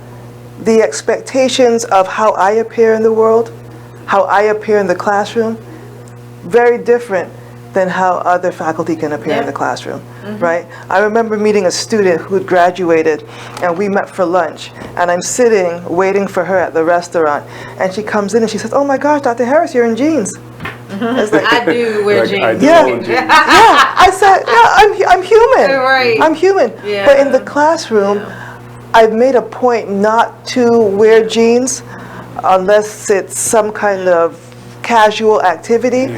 the expectations of how I appear in the world, how I appear in the classroom, very different than how other faculty can appear in the classroom, right? I remember meeting a student who had graduated and we met for lunch and I'm sitting waiting for her at the restaurant and she comes in and she says, oh my gosh, Dr. Harris, you're in jeans. Like, I do wear jeans. I said, I'm human. I'm human. But in the classroom, I've made a point not to wear jeans unless it's some kind of casual activity.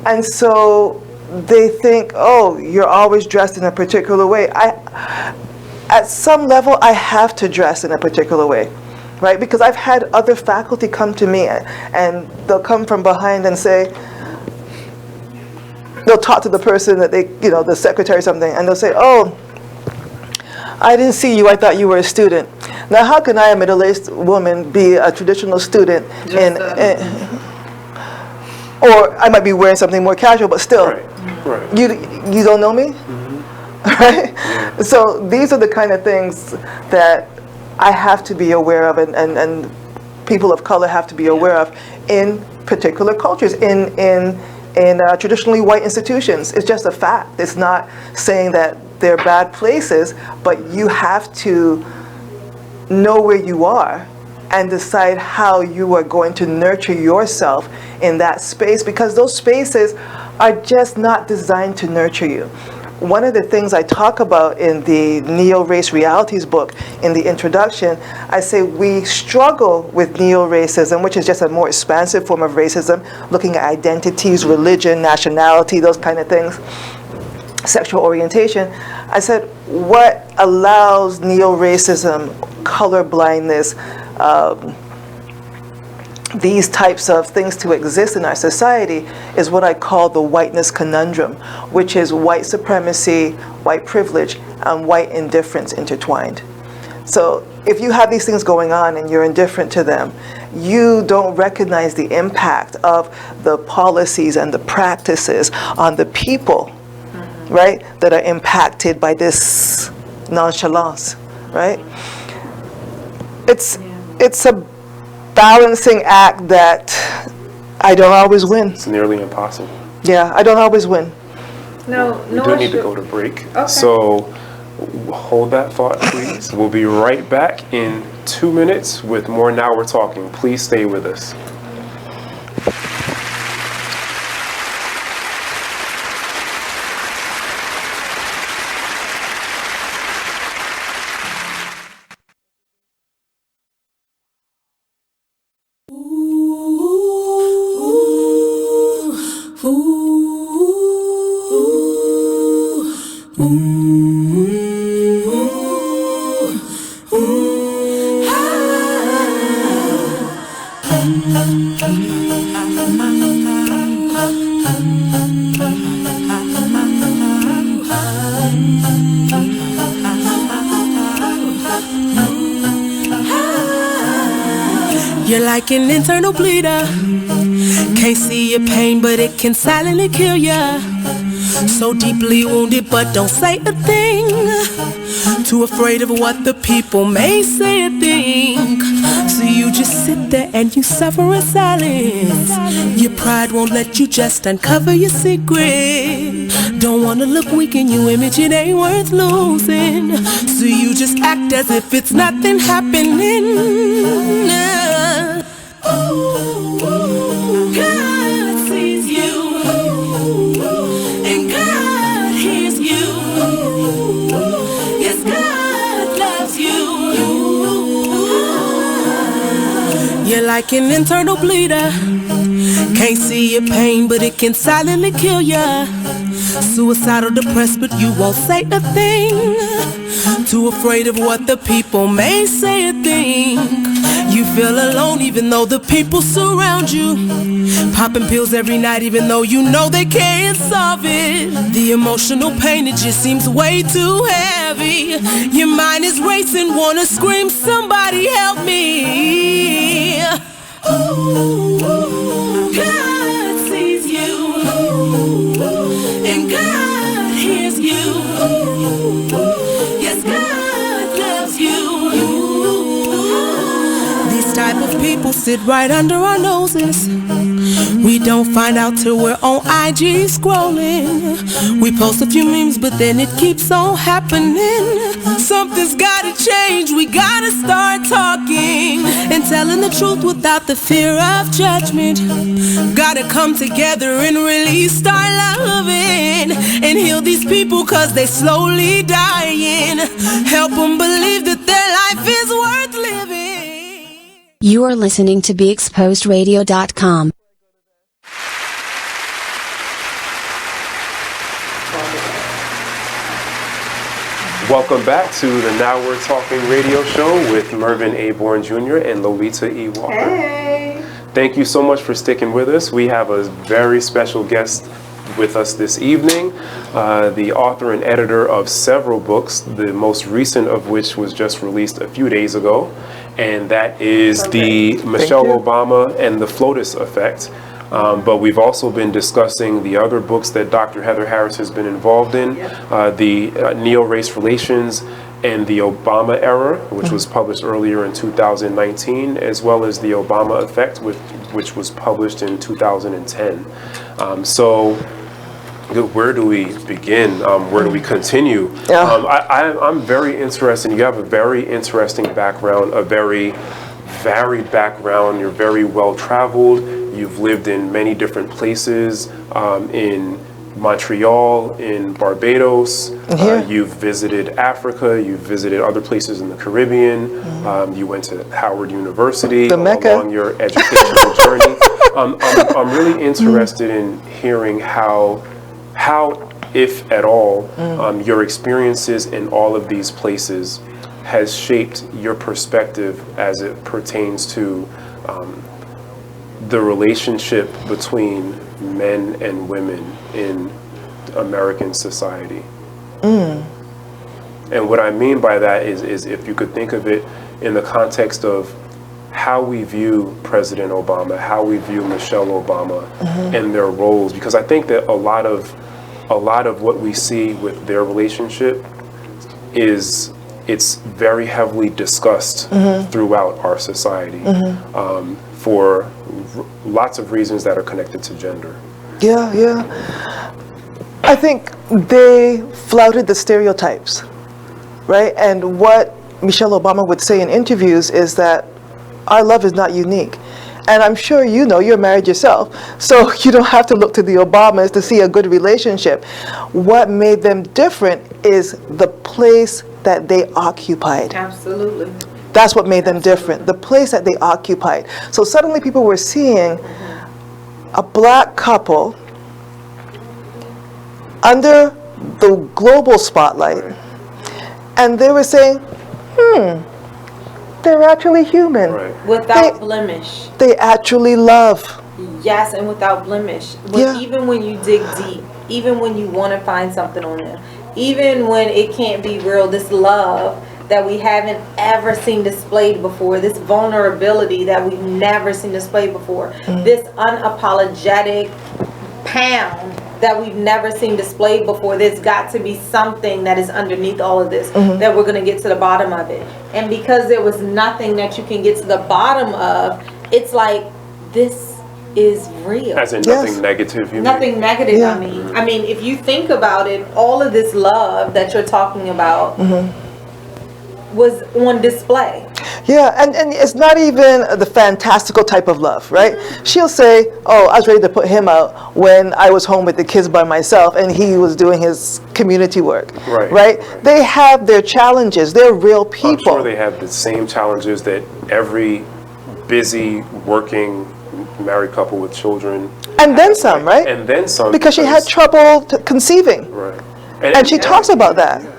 And so they think, oh, you're always dressed in a particular way. At some level, I have to dress in a particular way, right? Because I've had other faculty come to me and they'll come from behind and say, they'll talk to the person that they, the secretary or something, and they'll say, oh, I didn't see you, I thought you were a student. Now, how can I, a middle-aged woman, be a traditional student or I might be wearing something more casual, but still, you don't know me? Right? So these are the kind of things that I have to be aware of and people of color have to be aware of in particular cultures, in traditionally white institutions. It's just a fact. It's not saying that they're bad places, but you have to know where you are and decide how you are going to nurture yourself in that space, because those spaces are just not designed to nurture you. one of the things I talk about in the Neo-Race Realities book, in the introduction, I say we struggle with neo-racism, which is just a more expansive form of racism, looking at identities, religion, nationality, those kind of things, sexual orientation. I said, what allows neo-racism, color blindness, these types of things to exist in our society is what I call the whiteness conundrum, which is white supremacy, white privilege, and white indifference intertwined. So if you have these things going on and you're indifferent to them, you don't recognize the impact of the policies and the practices on the people, right, that are impacted by this nonchalance, right? It's a balancing act that I don't always win. It's nearly impossible. Yeah, I don't always win. No, We do need to go to break. Okay. So hold that thought, please. We'll be right back in 2 minutes with more Now We're Talking. Please stay with us. You're like an internal bleeder. Can't see your pain, but it can silently kill ya. So deeply wounded, but don't say a thing. Too afraid of what the people may say or think. So you just sit there and you suffer in silence. Your pride won't let you just uncover your secret. Don't wanna look weak in your image, it ain't worth losing. So you just act as if it's nothing happening. God sees you, and God hears you. Yes, God loves you. You're like an internal bleeder. Can't see your pain, but it can silently kill ya. Suicidal, depressed, but you won't say a thing. Too afraid of what the people may say or think. You feel alone even though the people surround you. Popping pills every night even though you know they can't solve it. The emotional pain, it just seems way too heavy. Your mind is racing, wanna scream, somebody help me. God sees you, and God hears you. Yes, God loves you. These type of people sit right under our noses. We don't find out till we're on IG scrolling. We post a few memes, but then it keeps on happening. Something's gotta change, we gotta start talking and telling the truth without the fear of judgment. Gotta come together and really start loving and heal these people cause they slowly dying. Help them believe that their life is worth living. You are listening to BeExposedRadio.com. Welcome back to the Now We're Talking radio show with Mervin A. Bourne Jr. and Lolita E. Walker. Hey! Thank you so much for sticking with us. We have a very special guest with us this evening, the author and editor of several books, the most recent of which was just released a few days ago, and that is the Michelle Obama and the FLOTUS Effect. But we've also been discussing the other books that Dr. Heather Harris has been involved in, the Neo-Race Relations and the Obama Era, which was published earlier in 2019, as well as the Obama Effect, which was published in 2010. So where do we begin? Where do we continue? I'm very interested. You have a very interesting background, a very varied background. You're very well traveled. You've lived in many different places in Montreal, in Barbados. You've visited Africa. You've visited other places in the Caribbean. You went to Howard University along your educational journey. I'm really interested in hearing how, if at all, your experiences in all of these places has shaped your perspective as it pertains to the relationship between men and women in American society. And what I mean by that is if you could think of it in the context of how we view President Obama, how we view Michelle Obama and their roles, because I think that a lot of what we see with their relationship is it's very heavily discussed throughout our society for lots of reasons that are connected to gender. Yeah. I think they flouted the stereotypes, right? And what Michelle Obama would say in interviews is that our love is not unique. And I'm sure you know, you're married yourself, so you don't have to look to the Obamas to see a good relationship. What made them different is the place that they occupied. Absolutely. That's what made them different, the place that they occupied. So suddenly people were seeing a black couple under the global spotlight, and they were saying, they're actually human. Without blemish. They actually love. Yes, and without blemish. Even when you dig deep, even when you want to find something on them, even when it can't be real, this love that we haven't ever seen displayed before, this vulnerability that we've never seen displayed before, this unapologetic pound that we've never seen displayed before. There's got to be something that is underneath all of this that we're going to get to the bottom of it. And because there was nothing that you can get to the bottom of, it's like, this is real. As in nothing negative, you nothing mean? negative, I mean, if you think about it, all of this love that you're talking about was on display. Yeah, and it's not even the fantastical type of love, right? She'll say, oh, I was ready to put him out when I was home with the kids by myself and he was doing his community work, right? They have their challenges. They're real people. I'm sure they have the same challenges that every busy, working, married couple with children. And then some, right? And then some. Because she had trouble conceiving. Right. And she talks about that.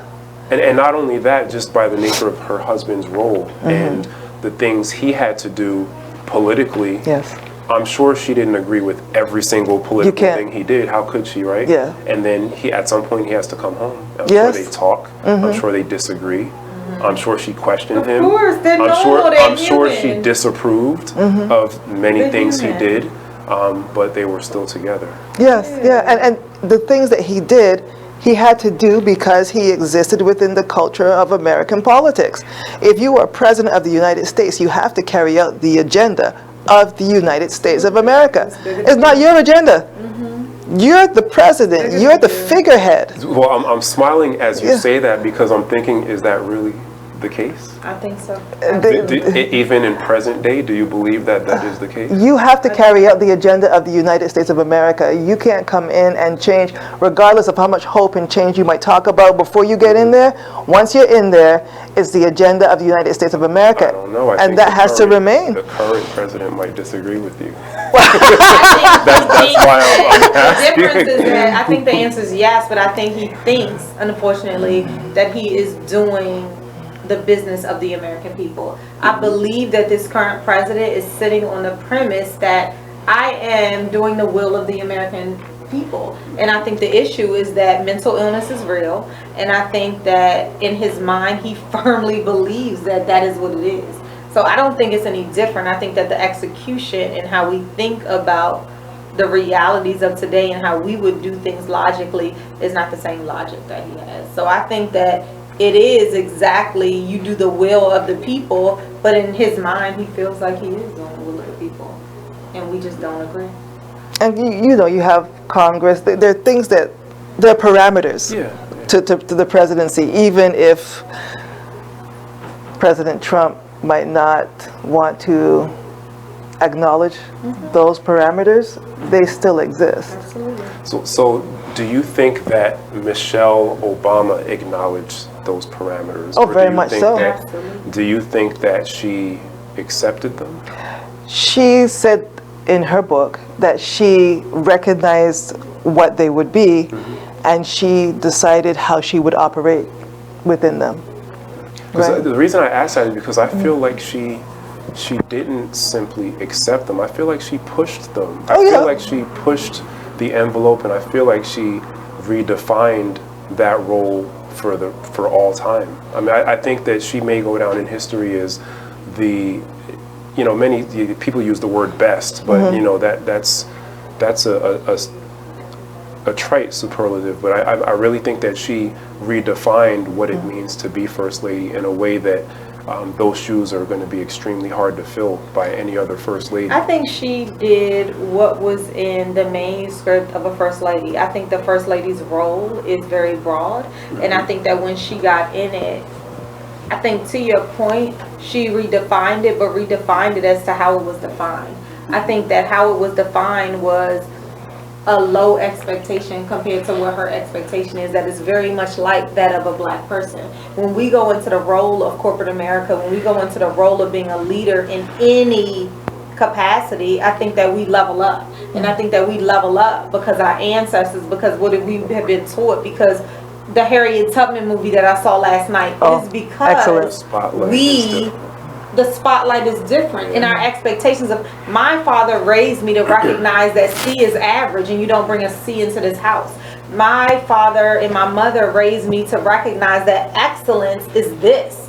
And not only that, just by the nature of her husband's role and the things he had to do politically. Yes. I'm sure she didn't agree with every single political thing he did. How could she, right? Yeah. And then at some point he has to come home. I'm sure they talk. I'm sure they disagree. I'm sure she questioned him. Of course, they're normal, I'm sure she disapproved of many things he did, but they were still together. Yes, and the things that he did, he had to do because he existed within the culture of American politics. If you are president of the United States, you have to carry out the agenda of the United States of America. It's not your agenda. You're the president. You're the figurehead. Well, I'm smiling as you say that because I'm thinking, is that really the case? I think so. Even in present day, do you believe that that is the case? You have to carry out the agenda of the United States of America. You can't come in and change, regardless of how much hope and change you might talk about before you get in there. Once you're in there, it's the agenda of the United States of America. I don't know. And that has to remain. The current president might disagree with you. That's why I'm asking. The difference is that I think the answer is yes, but I think he thinks, unfortunately, that he is doing the business of the American people. I believe that this current president is sitting on the premise that I am doing the will of the American people. And I think the issue is that mental illness is real. And I think that in his mind, he firmly believes that that is what it is. So I don't think it's any different. I think that the execution and how we think about the realities of today and how we would do things logically is not the same logic that he has. So I think that it is exactly, you do the will of the people, but in his mind, he feels like he is doing the will of the people. And we just don't agree. And you know, you have Congress. There are things that, there are parameters to the presidency, even if President Trump might not want to acknowledge those parameters, they still exist. So do you think that Michelle Obama acknowledged those parameters? Oh, Or very do you much think so. that- Do you think that she accepted them? She said in her book that she recognized what they would be, and she decided how she would operate within them. 'Cause Right. the reason I asked that is because I feel like she didn't simply accept them. I feel like she pushed them. I feel like she pushed the envelope, and I feel like she redefined that role for all time. I mean, I think that she may go down in history as the, you know, many people use the word best, but you know that's a trite superlative. But I really think that she redefined what it means to be First Lady in a way that those shoes are going to be extremely hard to fill by any other First Lady. I think she did what was in the manuscript of a First Lady. I think the First Lady's role is very broad, and I think that when she got in it, I think to your point, she redefined it, but redefined it as to how it was defined. I think that how it was defined was a low expectation compared to what her expectation is, that is very much like that of a black person. When we go into the role of corporate America, when we go into the role of being a leader in any capacity, I think that we level up. And I think that we level up because our ancestors, because what we have been taught, because the Harriet Tubman movie that I saw last night is because the spotlight is different in our expectations of, my father raised me to recognize that C is average and you don't bring a C into this house. My father and my mother raised me to recognize that excellence is this.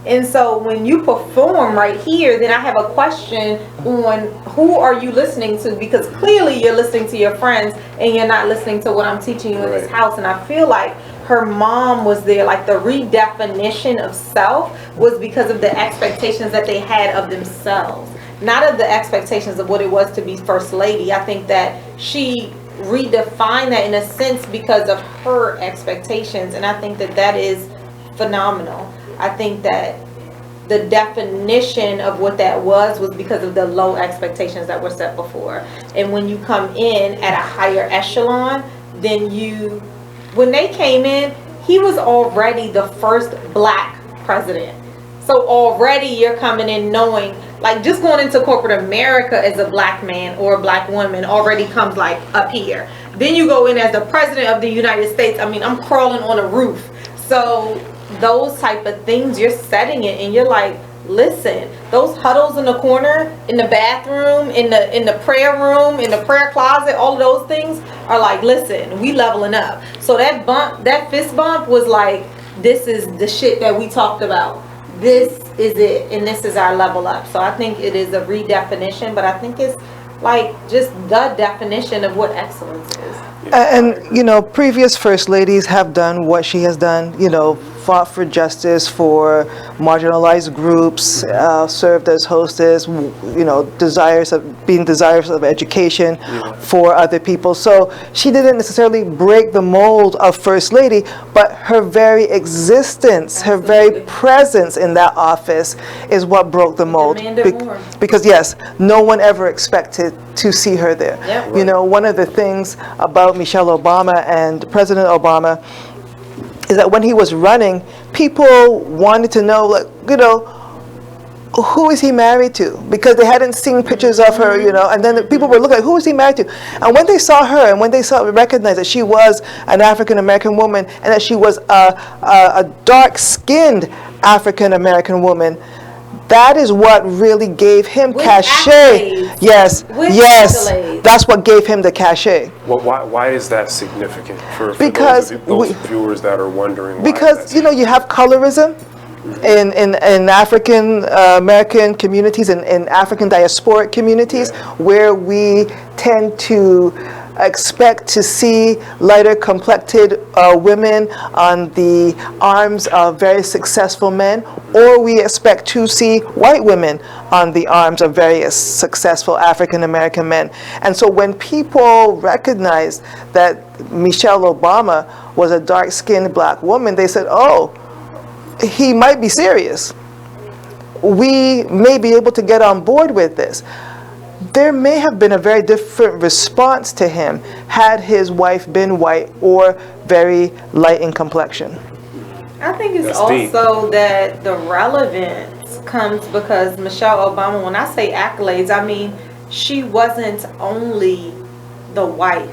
And so when you perform right here, then I have a question on who are you listening to, because clearly you're listening to your friends and you're not listening to what I'm teaching you in this house. And I feel like her mom was there, like the redefinition of self was because of the expectations that they had of themselves, not of the expectations of what it was to be First Lady. I think that she redefined that in a sense because of her expectations, and I think that that is phenomenal. I think that the definition of what that was because of the low expectations that were set before. And when you come in at a higher echelon, then when they came in, he was already the first black president. So already you're coming in knowing, like, just going into corporate America as a black man or a black woman already comes like up here. Then you go in as the president of the United States. I mean, I'm crawling on a roof. So those type of things, you're setting it and you're like, listen, those huddles in the corner, in the bathroom, in the prayer room, in the prayer closet, all of those things are like, listen, we leveling up. So that bump, that fist bump was like, this is the shit that we talked about. This is it, and this is our level up. So I think it is a redefinition, but I think it's like just the definition of what excellence is. And, you know, previous First Ladies have done what she has done, you know, fought for justice for marginalized groups, served as hostess, you know, being desirous of education for other people. So she didn't necessarily break the mold of First Lady, but her very existence, her very presence in that office is what broke the mold. Because yes, no one ever expected to see her there. Yep. You know, one of the things about Michelle Obama and President Obama is that when he was running, people wanted to know, like, you know, who is he married to? Because they hadn't seen pictures of her, you know, and then the people were looking like, who is he married to? And when they saw her and when they recognized that she was an African American woman and that she was a dark-skinned African American woman, that is what really gave him cachet. Yes, that's what gave him the cachet. Well, why is that significant for because those viewers that are wondering why? Because, you know, you have colorism in African American communities and in African diasporic communities where we tend to expect to see lighter complected women on the arms of very successful men, or we expect to see white women on the arms of very successful African American men. And so when people recognized that Michelle Obama was a dark-skinned black woman, they said, oh, he might be serious. we may be able to get on board with this. There may have been a very different response to him had his wife been white or very light in complexion. I think it's also that the relevance comes because Michelle Obama, when I say accolades, I mean she wasn't only the wife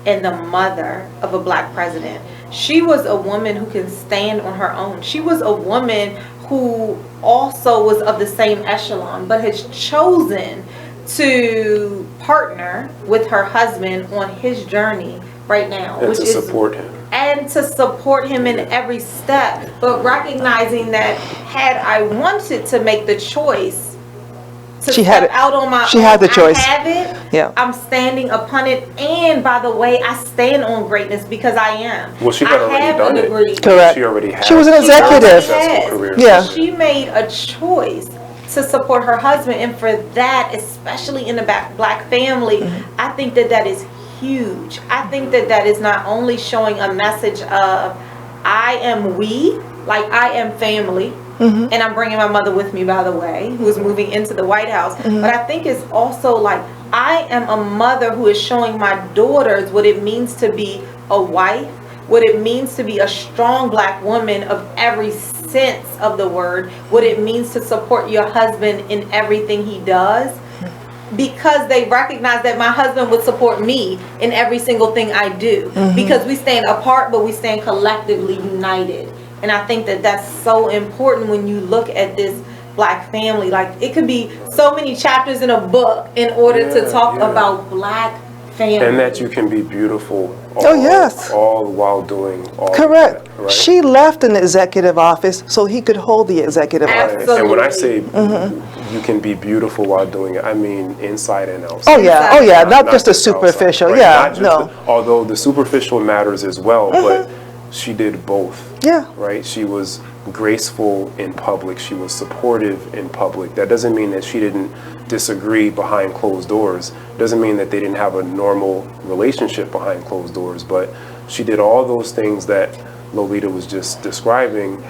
and the mother of a black president. She was a woman who can stand on her own. She was a woman who also was of the same echelon, but has chosen to partner with her husband on his journey right now, and to support him. And to support him in every step, but recognizing that had I wanted to make the choice to step out on my own, she had the choice. I have it. Yeah. I'm standing upon it, and by the way, I stand on greatness because I am. Well, she had already done it. Correct. She already had. She was an executive. Yeah. She made a choice to support her husband, and for that, especially in the black family, I think that is huge. I think that is not only showing a message of I am we, like I am family, and I'm bringing my mother with me, by the way, who is moving into the White House, but I think it's also like I am a mother who is showing my daughters what it means to be a wife, what it means to be a strong black woman of every sense of the word, what it means to support your husband in everything he does, because they recognize that my husband would support me in every single thing I do, because we stand apart but we stand collectively united. And I think that that's so important when you look at this black family. Like, it could be so many chapters in a book in order to talk about black family. And that you can be beautiful all while doing all Correct. of that, right? She left an executive office so he could hold the executive office. And when I say you can be beautiful while doing it, I mean inside and outside. Oh yeah, not just a superficial. Outside, right? Yeah, although the superficial matters as well, but she did both. Yeah. Right? She was graceful in public. She was supportive in public. That doesn't mean that she didn't disagree behind closed doors. Doesn't mean that they didn't have a normal relationship behind closed doors, but she did all those things that Lolita was just describing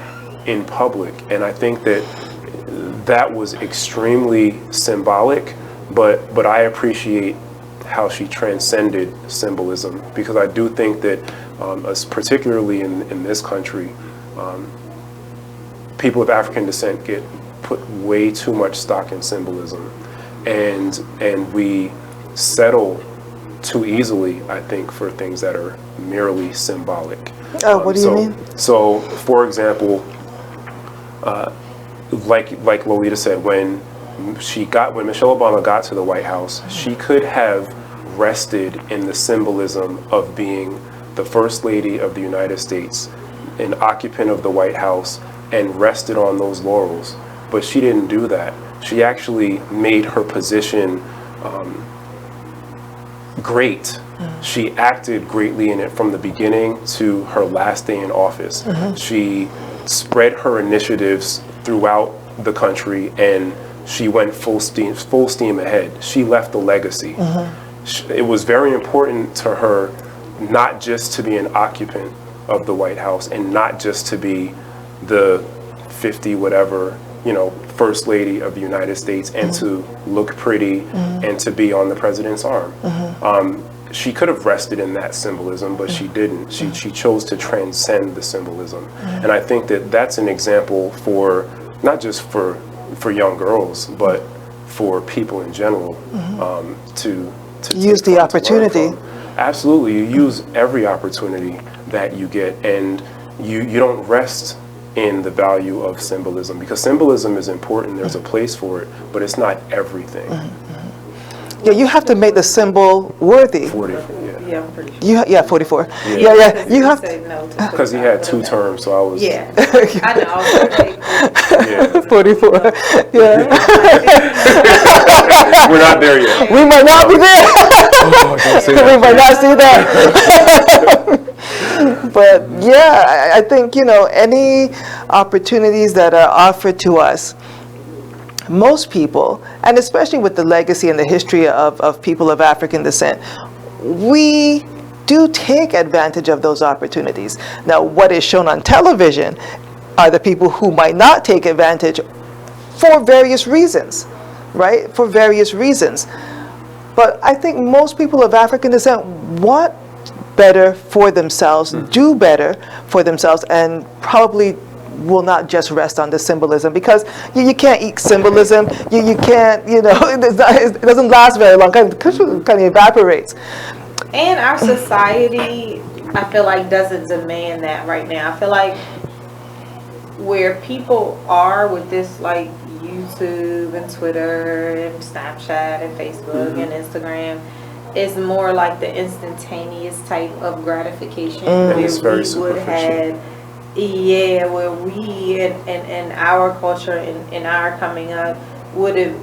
in public. And I think that was extremely symbolic, but I appreciate how she transcended symbolism, because I do think that particularly in this country, people of African descent get put way too much stock in symbolism, and we settle too easily, I think, for things that are merely symbolic. What do you mean? So, for example, like Lolita said, when Michelle Obama got to the White House, she could have rested in the symbolism of being the First Lady of the United States, an occupant of the White House, and rested on those laurels. But she didn't do that. She actually made her position great. She acted greatly in it from the beginning to her last day in office. She spread her initiatives throughout the country, and she went full steam ahead. She left a legacy. It was very important to her not just to be an occupant of the White House and not just to be the 50 whatever, First Lady of the United States and to look pretty and to be on the president's arm. She could have rested in that symbolism, but she didn't. She chose to transcend the symbolism. And I think that that's an example for, not just for young girls, but for people in general, to use the opportunity. Absolutely. You use every opportunity that you get, and you don't rest in the value of symbolism, because symbolism is important. There's a place for it, but it's not everything. Yeah, you have to make the symbol worthy. 44. Yeah, I'm pretty sure. 44. Yeah. You have to. Because he had 2 terms, so I was. Yeah. I know. I was 44. Yeah. We're not there yet. We might not be there. We might not see that. But yeah, I think, any opportunities that are offered to us, most people, and especially with the legacy and the history of people of African descent, we do take advantage of those opportunities. Now, what is shown on television are the people who might not take advantage for various reasons, right? For various reasons. But I think most people of African descent want better for themselves, do better for themselves, and probably will not just rest on the symbolism, because you can't eat symbolism. You can't, it doesn't last very long. It kind of evaporates. And our society, I feel like, doesn't demand that right now. I feel like where people are with this, like, YouTube and Twitter and Snapchat and Facebook and Instagram, is more like the instantaneous type of gratification where It's very we would have, where we and our culture and our coming up would have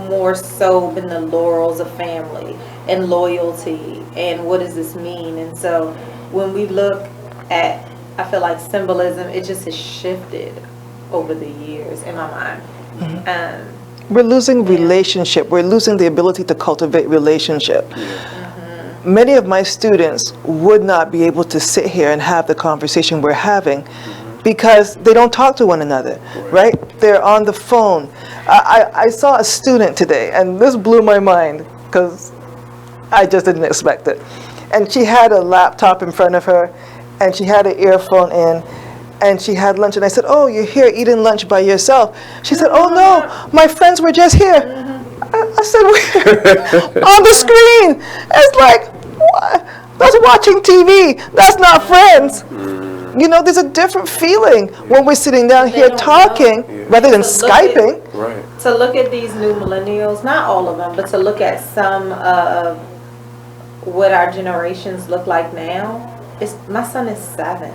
more so been the laurels of family and loyalty and what does this mean. And so when we look at, I feel like symbolism, it just has shifted over the years in my mind. We're losing relationship. We're losing the ability to cultivate relationship. Many of my students would not be able to sit here and have the conversation we're having because they don't talk to one another, right? They're on the phone. I saw a student today, and this blew my mind because I just didn't expect it. And she had a laptop in front of her, and she had an earphone in, and she had lunch. And I said, "Oh, you're here eating lunch by yourself?" She said, "Oh no, my friends were just here." I said, "We're on the screen." It's like, what? That's watching TV. That's not friends. There's a different feeling when we're sitting down here talking rather than Skyping. To look at these new millennials, not all of them, but to look at some of what our generations look like now. My son is 7,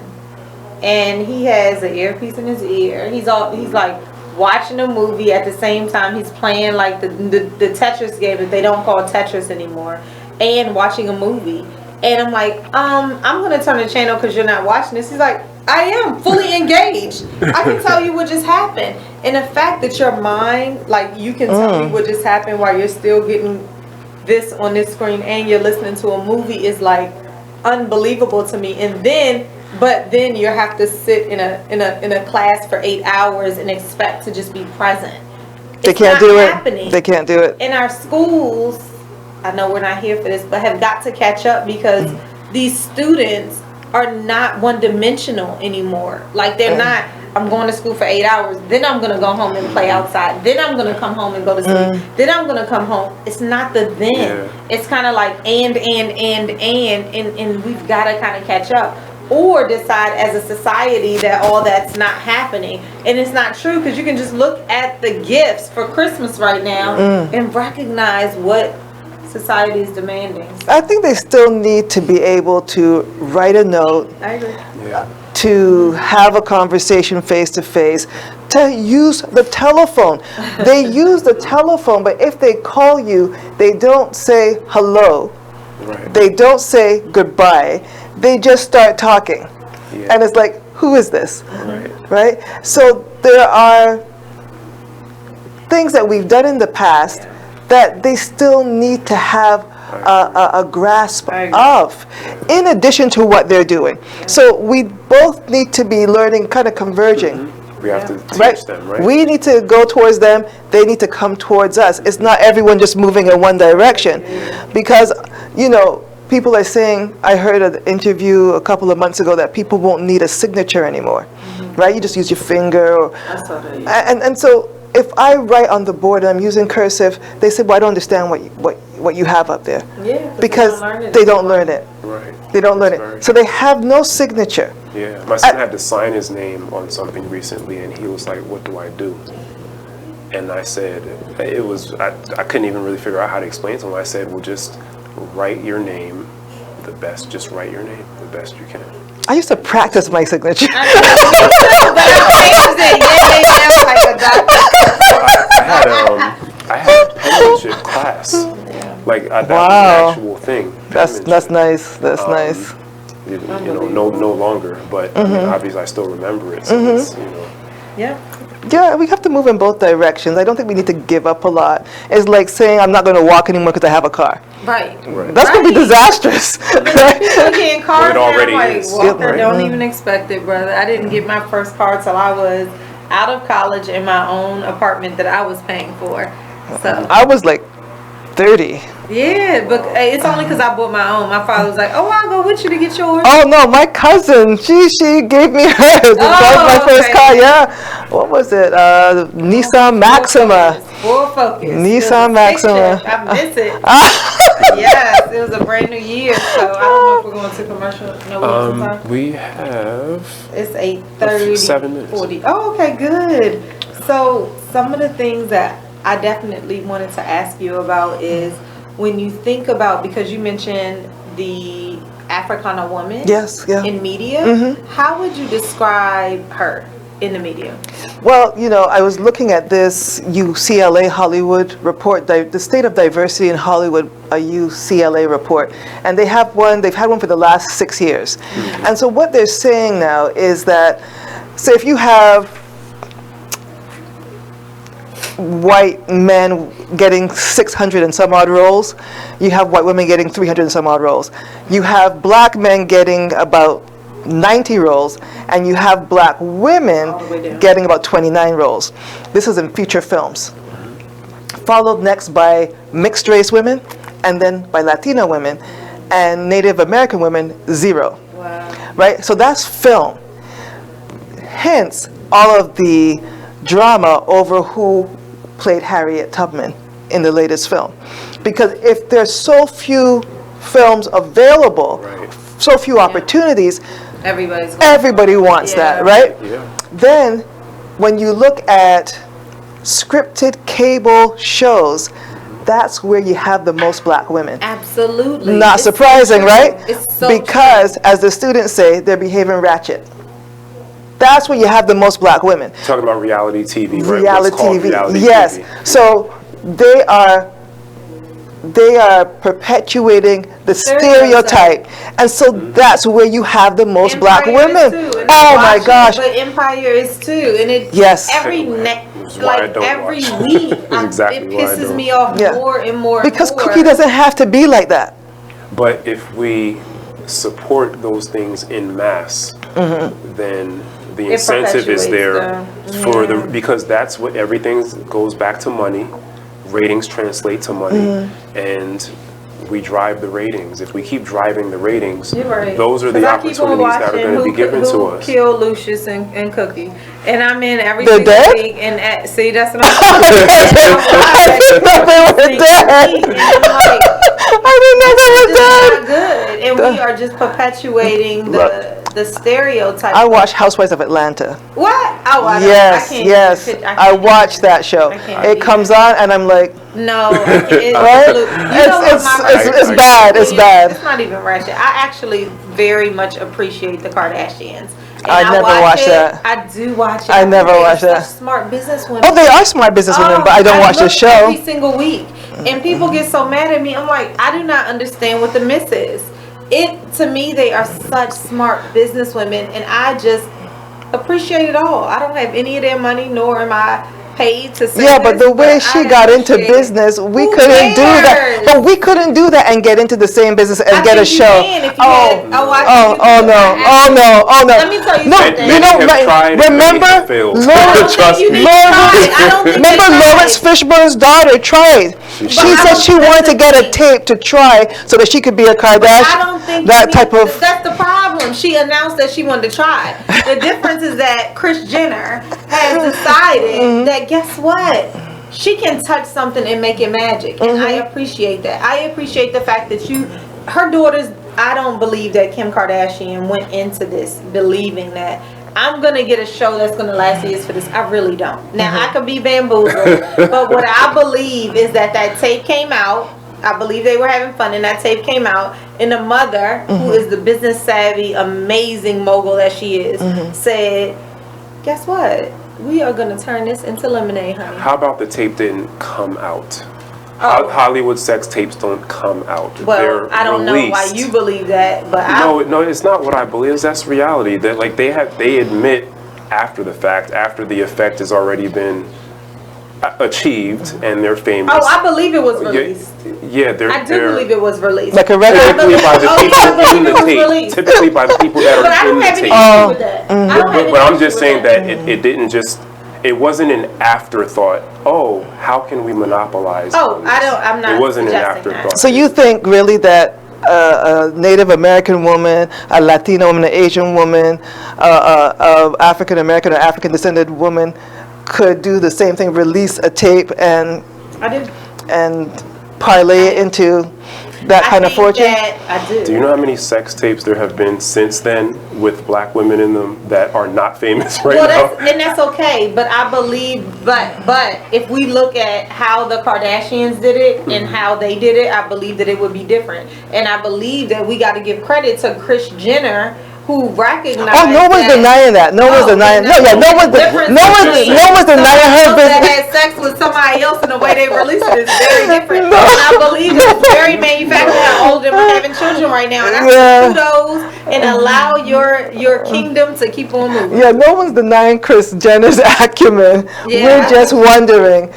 and he has an earpiece in his ear. He's like watching a movie at the same time he's playing like the Tetris game that they don't call Tetris anymore, and watching a movie. And I'm like, I'm gonna turn the channel because you're not watching this. He's like, I am fully engaged. I can tell you what just happened. And the fact that your mind, like, you can tell me what just happened while you're still getting this on this screen and you're listening to a movie is like unbelievable to me. And then you have to sit in a class for 8 hours and expect to just be present. They can't do it. They can't do it. In our schools, I know we're not here for this, but have got to catch up because these students are not one-dimensional anymore. Like, they're not, I'm going to school for 8 hours, then I'm going to go home and play outside, then I'm going to come home and go to sleep, then I'm going to come home. It's not the then. Yeah. It's kind of like and we've got to kind of catch up. Or decide as a society that all that's not happening. And it's not true, because you can just look at the gifts for Christmas right now and recognize what society is demanding. I think they still need to be able to write a note. I agree. Yeah. To have a conversation face to face, to use the telephone. They use the telephone, but if they call you, they don't say hello. Right. They don't say goodbye. They just start talking. Yeah. And it's like, who is this? Right? So there are things that we've done in the past that they still need to have a grasp of, in addition to what they're doing. So we both need to be learning, kind of converging. We have to teach them, right? We need to go towards them. They need to come towards us. It's not everyone just moving in one direction. Because, people are saying, I heard an interview a couple of months ago that people won't need a signature anymore, right? You just use your finger. And so if I write on the board and I'm using cursive, they say, well, I don't understand what you have up there. Yeah, because they don't learn it. Right. They don't learn it. So they have no signature. Yeah, my son had to sign his name on something recently, and he was like, what do I do? And I said, I couldn't even really figure out how to explain to him. I said, well, just write your name the best. Just write your name the best you can. I used to practice my signature. I had a penmanship class. Like, that was an actual thing. That's nice. That's nice. No longer, but I mean, obviously I still remember it. So it's, Yeah, we have to move in both directions. I don't think we need to give up a lot. It's like saying I'm not going to walk anymore because I have a car. Right. That's going to be disastrous. Looking at cars it already now, like, is. Walker, don't even expect it, brother. I didn't get my first car till I was out of college in my own apartment that I was paying for. So I was like 30. yeah, but it's only because I bought my own. My father was like, "Oh, I'll go with you to get yours." Oh no, my cousin, she gave me hers. That was my first car. Yeah, what was it? Nissan Maxima. Full focus. Nissan Maxima. I miss it. Yes, it was a brand new year, so I don't know if we're going to commercial. No, we have. It's 8:30. 7 minutes. 40. Oh, okay, good. So some of the things that I definitely wanted to ask you about is when you think about, because you mentioned the Africana woman in media, how would you describe her in the media? Well, you know, I was looking at this UCLA Hollywood report, the state of diversity in Hollywood, a UCLA report, and they've had one for the last 6 years. And so what they're saying now is that, say if you have white men getting 600 and some odd roles, you have white women getting 300 and some odd roles. You have black men getting about 90 roles, and you have black women getting about 29 roles. This is in feature films. Followed next by mixed race women, and then by Latina women, and Native American women, 0. Wow. Right? So that's film. Hence, all of the drama over who played Harriet Tubman in the latest film. Because if there's so few films available, so few opportunities, everybody wants that, right? Yeah. Then when you look at scripted cable shows, that's where you have the most black women. Absolutely. Not It's surprising, so right? true. It's so because, as the students say, they're behaving ratchet. That's where you have the most black women. Talking about reality TV, right? Reality What's called TV, reality yes. TV. So they are perpetuating the stereotype, and so that's where you have the most black women. Oh my gosh! But Empire is too, and it every every week it pisses me off more and more. Because and more. Cookie doesn't have to be like that. But if we support those things in mass, then the incentive is there for because that's what everything goes back to money. Ratings translate to money, and we drive the ratings. If we keep driving the ratings, those are the opportunities that are going to be given to us. Kill Lucius and Cookie, and I'm in every They're single dead? week, and see that's what I'm saying. I didn't know they were dead. Not good, and we are just perpetuating the stereotype. I watch Housewives of Atlanta. What? Oh, I yes, don't. yes. I watch that show. It comes on, and I'm like, no, it's bad. It's bad. It's not even ratchet. I actually very much appreciate the Kardashians. And I never watch that. I do watch it. I never watch that. Smart businesswomen. Oh, they are smart businesswomen, but I don't watch the show. Every single week, and people get so mad at me. I'm like, I do not understand what the miss is. To me, they are such smart businesswomen, and I just appreciate it all. I don't have any of their money, nor am I paid to say but the way she got into business, we couldn't do that. But we couldn't do that and get into the same business and get a show. Oh no. Let me tell you something. Remember Lawrence Fishburne's daughter tried. She said she wanted to get a tape to try so that she could be a Kardashian. I don't think that's the problem. She announced that she wanted to try. The difference is that Kris Jenner has decided that guess what? She can touch something and make it magic. And I appreciate that. I appreciate the fact that her daughters, I don't believe that Kim Kardashian went into this believing that I'm going to get a show that's going to last years for this. I really don't. Now, I could be bamboozled, but what I believe is that tape came out. I believe they were having fun, and that tape came out. And the mother, who is the business savvy, amazing mogul that she is, said, guess what? We are going to turn this into lemonade, honey. How about the tape didn't come out? Hollywood sex tapes don't come out. Well, they're I don't know why you believe that, but no, it's not what I believe. That's reality. That like they admit after the fact, after the effect has already been achieved, and they're famous. Oh, I believe it was released. Yeah, I do believe it was released. Like a record? Typically by the people in the tape. Typically by the people that are in the tape. But I'm just saying that it didn't just it wasn't an afterthought. Oh, how can we monopolize? I'm not. It wasn't an suggesting afterthought. that. So you think really that a Native American woman, a Latino woman, an Asian woman, a African American or African descended woman could do the same thing, release a tape and parlay it into that kind of fortune? I do. Do you know how many sex tapes there have been since then with black women in them that are not famous right now? That's okay, but I believe, but if we look at how the Kardashians did it and how they did it, I believe that it would be different. And I believe that we got to give credit to Kris Jenner, who recognized. Oh, no one's denying that. No one's denying. No one's denying her that business. had sex with somebody else and the way they released it is very different. And I believe it's very manufactured. How old them are having children right now, and I say kudos and allow your kingdom to keep on moving. Yeah, no one's denying Kris Jenner's acumen. We're just wondering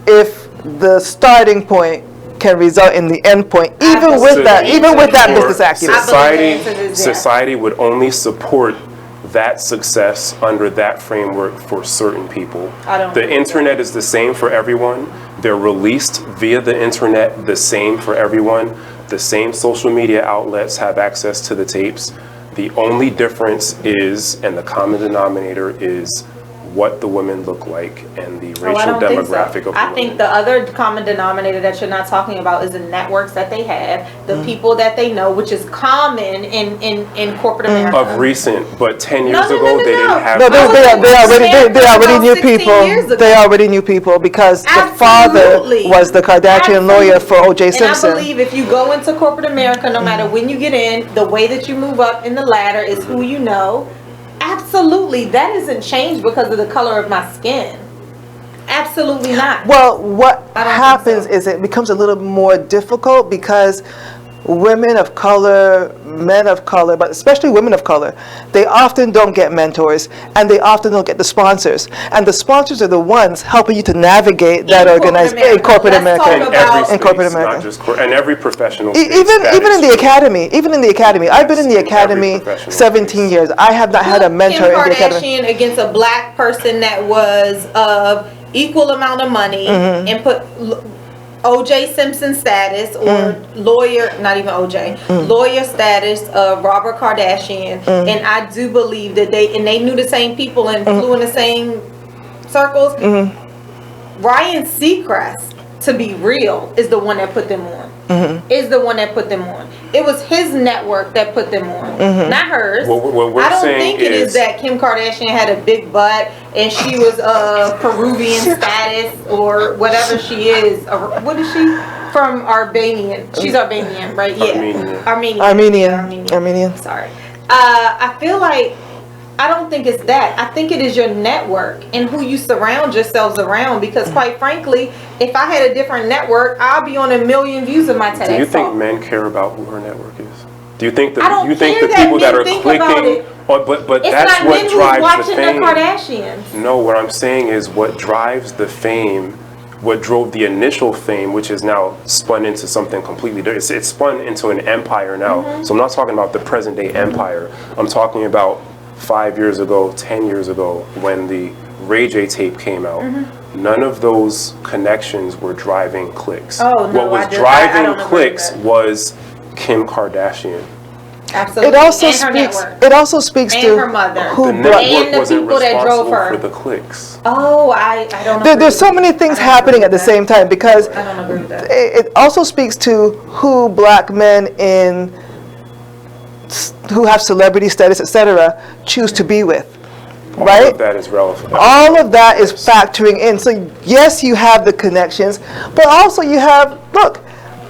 if the starting point can result in the end point, even with that business acumen. Society would only support that success under that framework for certain people. The internet is the same for everyone. They're released via the internet the same for everyone. The same social media outlets have access to the tapes. The only difference is, and the common denominator is, what the women look like and the racial demographic of the I think the other common denominator that you're not talking about is the networks that they have, the people that they know, which is common in corporate America. Of recent, but 10 years ago they didn't have. No, they already knew people. They already knew people because the father was the Kardashian lawyer for O.J. Simpson. And I believe if you go into corporate America, no matter when you get in, the way that you move up in the ladder is who you know. Absolutely, that isn't changed because of the color of my skin. Absolutely not. Well, what happens is it becomes a little more difficult because women of color, men of color, but especially women of color, they often don't get mentors and they often don't get the sponsors. And the sponsors are the ones helping you to navigate that organization in corporate America. In corporate America. Not just and every professional. Even in the academy. I've been in the academy 17 years. I have not had a mentor in the academy. Kim Kardashian against a black person that was of equal amount of money and put O.J. Simpson status or lawyer, not even O.J., lawyer status of Robert Kardashian. And I do believe that they knew the same people and flew in the same circles. Ryan Seacrest, to be real, is the one that put them on. It was his network that put them on, not hers. I don't think it is that Kim Kardashian had a big butt and she was Peruvian status or whatever she is. What is she? From Albanian. She's Albanian, right? Yeah. Armenian. Sorry. I feel like I don't think it's that. I think it is your network and who you surround yourselves around. Because quite frankly, if I had a different network, I'll be on 1 million views of my TEDx. Do you think men care about who her network is? Do you think the people that are clicking? But that's what drives the fame. The Kardashians. No, what I'm saying is what drives the fame. What drove the initial fame, which is now spun into something completely different. It's spun into an empire now. So I'm not talking about the present day empire. I'm talking about 5 years ago, 10 years ago, when the Ray J tape came out. None of those connections were driving clicks. What was driving clicks was Kim Kardashian. Absolutely. It also speaks and to her mother. The network wasn't responsible for the clicks. I don't. There's so many things happening at the same time because I don't agree with that. It also speaks to who black men who have celebrity status, etc., choose to be with. Right? All of that is relevant. All of that is factoring in. So yes, you have the connections, but also you have, look,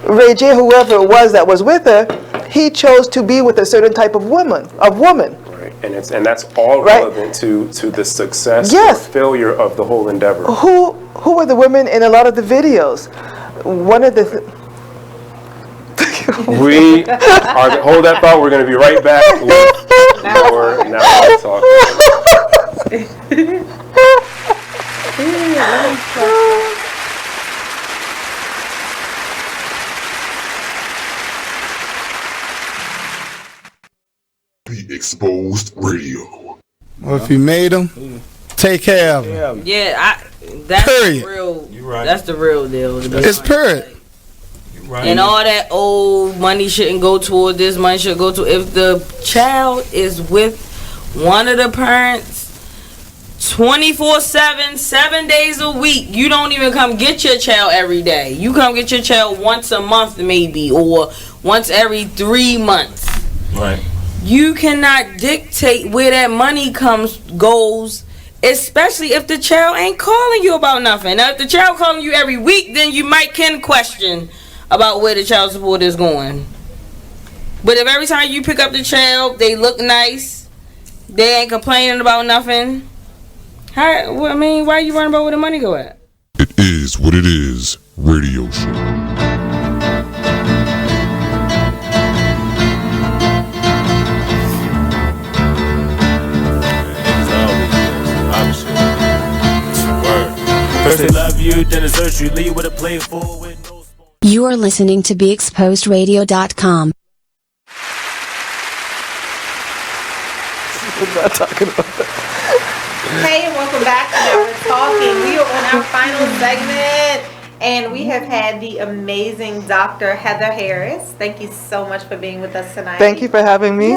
Ray J, whoever it was that was with her, he chose to be with a certain type of woman. Right, and that's all relevant to the success or failure of the whole endeavor. Who were the women in a lot of the videos? One of the we are hold that thought. We're going to be right back with more Now Talk. Be Exposed Radio. Well, if you made them, take care of them. Yeah, that's Period. the real. You right. That's the real deal. It's period. Right. And all that old money shouldn't go toward this, money should go to if the child is with one of the parents 24/7, 7 days a week. You don't even come get your child every day. You come get your child once a month maybe, or once every 3 months. Right. You cannot dictate where that money goes, especially if the child ain't calling you about nothing. Now, if the child calling you every week, then you can question about where the child support is going. But if every time you pick up the child, they look nice, they ain't complaining about nothing, why are you worrying about where the money go at? It is what it is. Radio show. First they love you, then desert you, leave with a play full with no. You are listening to BeExposedRadio.com. We're not talking about that. Hey, and welcome back to Now We're Talking. We are on our final segment, and we have had the amazing Dr. Heather Harris. Thank you so much for being with us tonight. Thank you for having me.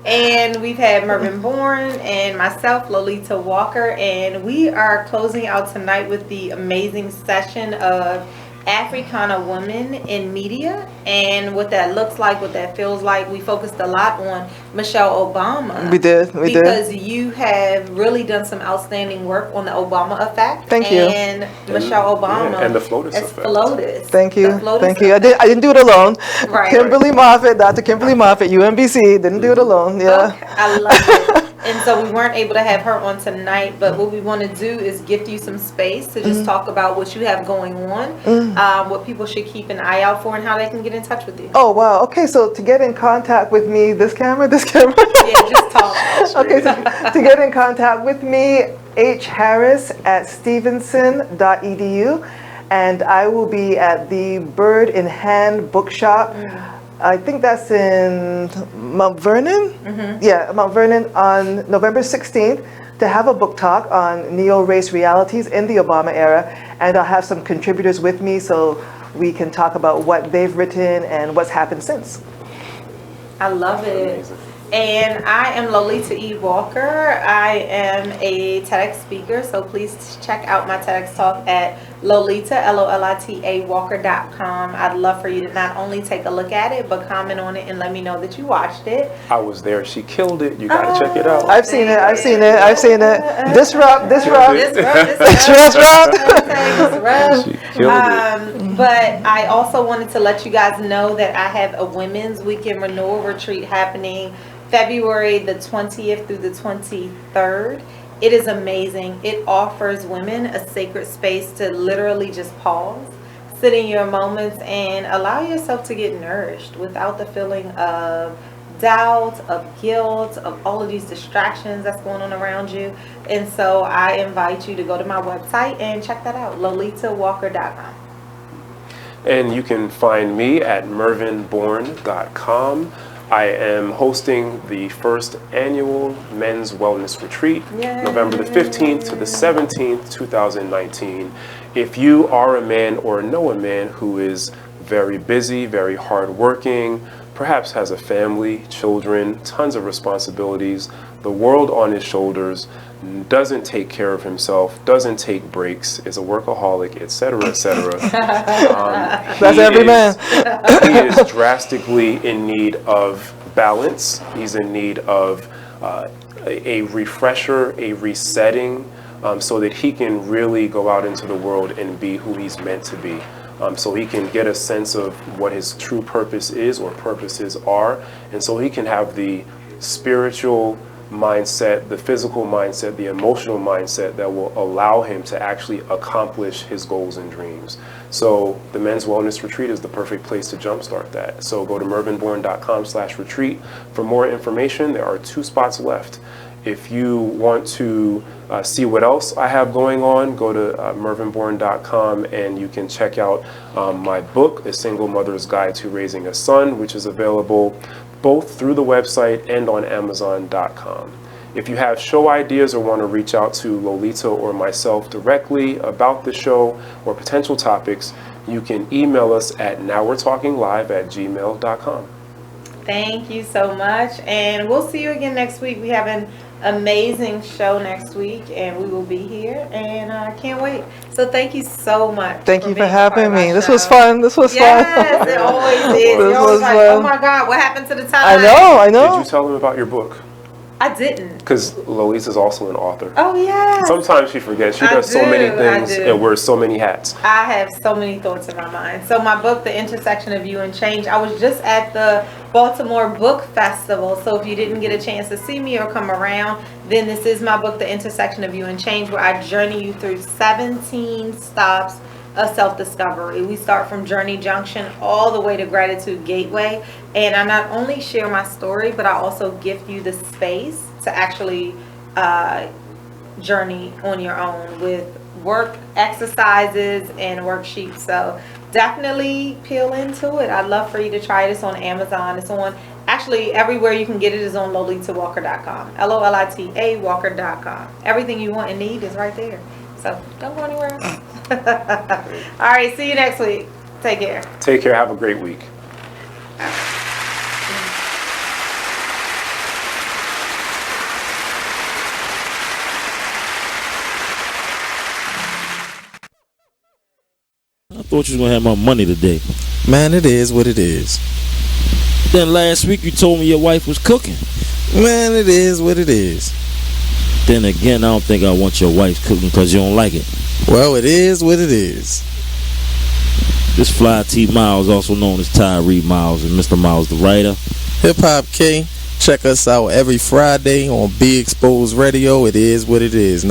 And we've had Mervin Bourne and myself, Lolita Walker, and we are closing out tonight with the amazing session of Africana women in media and what that looks like, what that feels like. We focused a lot on Michelle Obama. We did. Because you have really done some outstanding work on the Obama effect. Thank you. And Michelle Obama. And the FLOTUS effect. FLOTUS. Thank you. Thank you. Effect. I didn't do it alone. Right. Kimberly Moffitt, Dr. Kimberly Moffitt, UMBC, didn't do it alone. Yeah. Okay. I love it. And so we weren't able to have her on tonight, but what we want to do is gift you some space to just talk about what you have going on, what people should keep an eye out for, and how they can get in touch with you. Oh, wow. Okay, so to get in contact with me, this camera? Yeah, just talk. Okay, so to get in contact with me, hharris@stevenson.edu, and I will be at the Bird in Hand bookshop. I think that's in Mount Vernon. Yeah, Mount Vernon on November 16th to have a book talk on neo-race realities in the Obama era. And I'll have some contributors with me so we can talk about what they've written and what's happened since. I love it. And I am Lolita E. Walker. I am a TEDx speaker, so please check out my TEDx talk at Lolita, Lolita Walker.com. I'd love for you to not only take a look at it, but comment on it and let me know that you watched it. I was there. She killed it. You gotta check it out. I've seen it. I've seen it. I've seen it. Disrupt. Disrupt. She killed it. But I also wanted to let you guys know that I have a Women's Weekend Renewal Retreat happening February the 20th through the 23rd. It is amazing. It offers women a sacred space to literally just pause, sit in your moments, and allow yourself to get nourished without the feeling of doubt, of guilt, of all of these distractions that's going on around you. And so I invite you to go to my website and check that out, lolitawalker.com. And you can find me at mervinbourne.com. I am hosting the first annual Men's Wellness Retreat, November the 15th to the 17th, 2019. If you are a man or know a man who is very busy, very hardworking, perhaps has a family, children, tons of responsibilities, the world on his shoulders, doesn't take care of himself, doesn't take breaks, is a workaholic, etc., etc. That's every man. He is drastically in need of balance. He's in need of a refresher, a resetting, so that he can really go out into the world and be who he's meant to be. So he can get a sense of what his true purpose is or purposes are, and so he can have the spiritual mindset, the physical mindset, the emotional mindset that will allow him to actually accomplish his goals and dreams. So the Men's Wellness Retreat is the perfect place to jumpstart that. So go to mervinbourne.com/retreat for more information. There are 2 spots left. If you want to see what else I have going on, go to mervinbourne.com and you can check out my book, A Single Mother's Guide to Raising a Son, which is available both through the website and on Amazon.com. If you have show ideas or want to reach out to Lolita or myself directly about the show or potential topics, you can email us at nowwe'retalkinglive@gmail.com. Thank you so much, and we'll see you again next week. We have an amazing show next week, and we will be here, and I can't wait. So thank you so much. Thank you for being a part having of me. our This show. was fun. This was fun. Yes, it always is. This You're always was like, fun. oh my God, what happened to the time? I know. Did you tell them about your book? I didn't. Because Lolita's also an author. Oh yeah. Sometimes she forgets. She does so many things and wears so many hats. I have so many thoughts in my mind. So my book, The Intersection of You and Change, I was just at the Baltimore Book Festival. So if you didn't get a chance to see me or come around, then this is my book, The Intersection of You and Change, where I journey you through 17 stops of self-discovery. We start from Journey Junction all the way to Gratitude Gateway, and I not only share my story, but I also gift you the space to actually journey on your own with work exercises and worksheets. So definitely peel into it. I'd love for you to try it. It's on Amazon. It's on actually everywhere you can get it is on lolitawalker.com. LOLITA Walker.com. Everything you want and need is right there. So don't go anywhere else. All right, see you next week. Take care. Take care. Have a great week. I thought you was gonna have my money today. Man, it is what it is. Then last week you told me your wife was cooking. Man, it is what it is. Then again, I don't think I want your wife cooking because you don't like it. Well, it is what it is. This Fly T Miles, also known as Tyree Miles, and Mr. Miles the writer. Hip Hop K. Check us out every Friday on Be Exposed Radio. It is what it is.